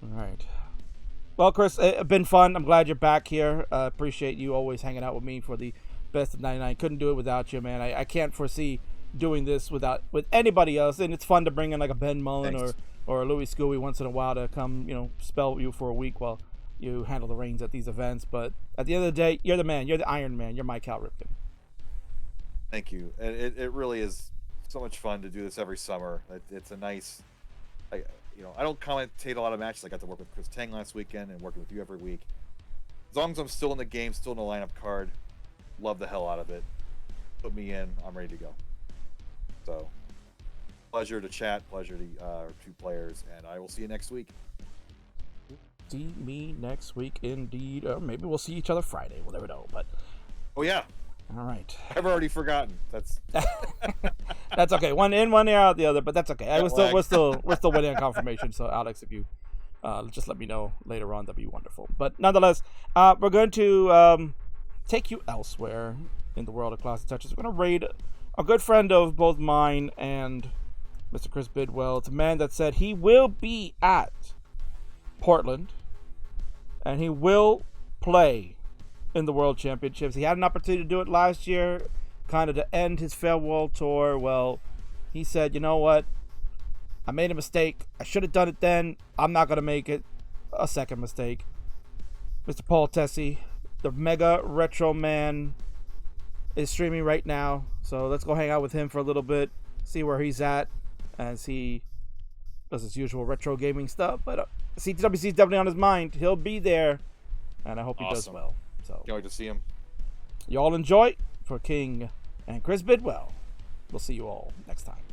All right. Well, Chris, it's been fun. I'm glad you're back here. Appreciate you always hanging out with me for the best of 99. Couldn't do it without you, man. I can't foresee doing this with anybody else. And it's fun to bring in like a Ben Mullen or a Louis Scooey once in a while to come, spell you for a week while you handle the reins at these events. But at the end of the day, you're the man. You're the Iron Man. You're my Cal Ripken. Thank you. And it really is so much fun to do this every summer. It's a nice... I don't commentate a lot of matches. I got to work with Chris Tang last weekend and working with you every week. As long as I'm still in the game, still in the lineup card, love the hell out of it. Put me in, I'm ready to go. So, pleasure to chat, pleasure to two players, and I will see you next week. See me next week, indeed. Or maybe we'll see each other Friday. We'll never know. But oh yeah. All right. I've already forgotten. That's that's okay. One in, one out the other, but that's okay. We're still waiting on confirmation. So Alex, if you just let me know later on, that'd be wonderful. But nonetheless, we're going to take you elsewhere in the world of ClassicTetris. We're going to raid a good friend of both mine and Mr. Chris Bidwell. It's a man that said he will be at Portland and he will play in the World Championships. He had an opportunity to do it last year, kind of to end his farewell tour. Well, he said, you know what? I made a mistake. I should have done it then. I'm not going to make it a second mistake. Mr. Paul Tessie, the Mega Retro Man, is streaming right now. So let's go hang out with him for a little bit, see where he's at as he does his usual retro gaming stuff. But CTWC is definitely on his mind. He'll be there, and I hope he does well. So, can't wait to see him. Y'all enjoy. For King and Chris Bidwell, we'll see you all next time.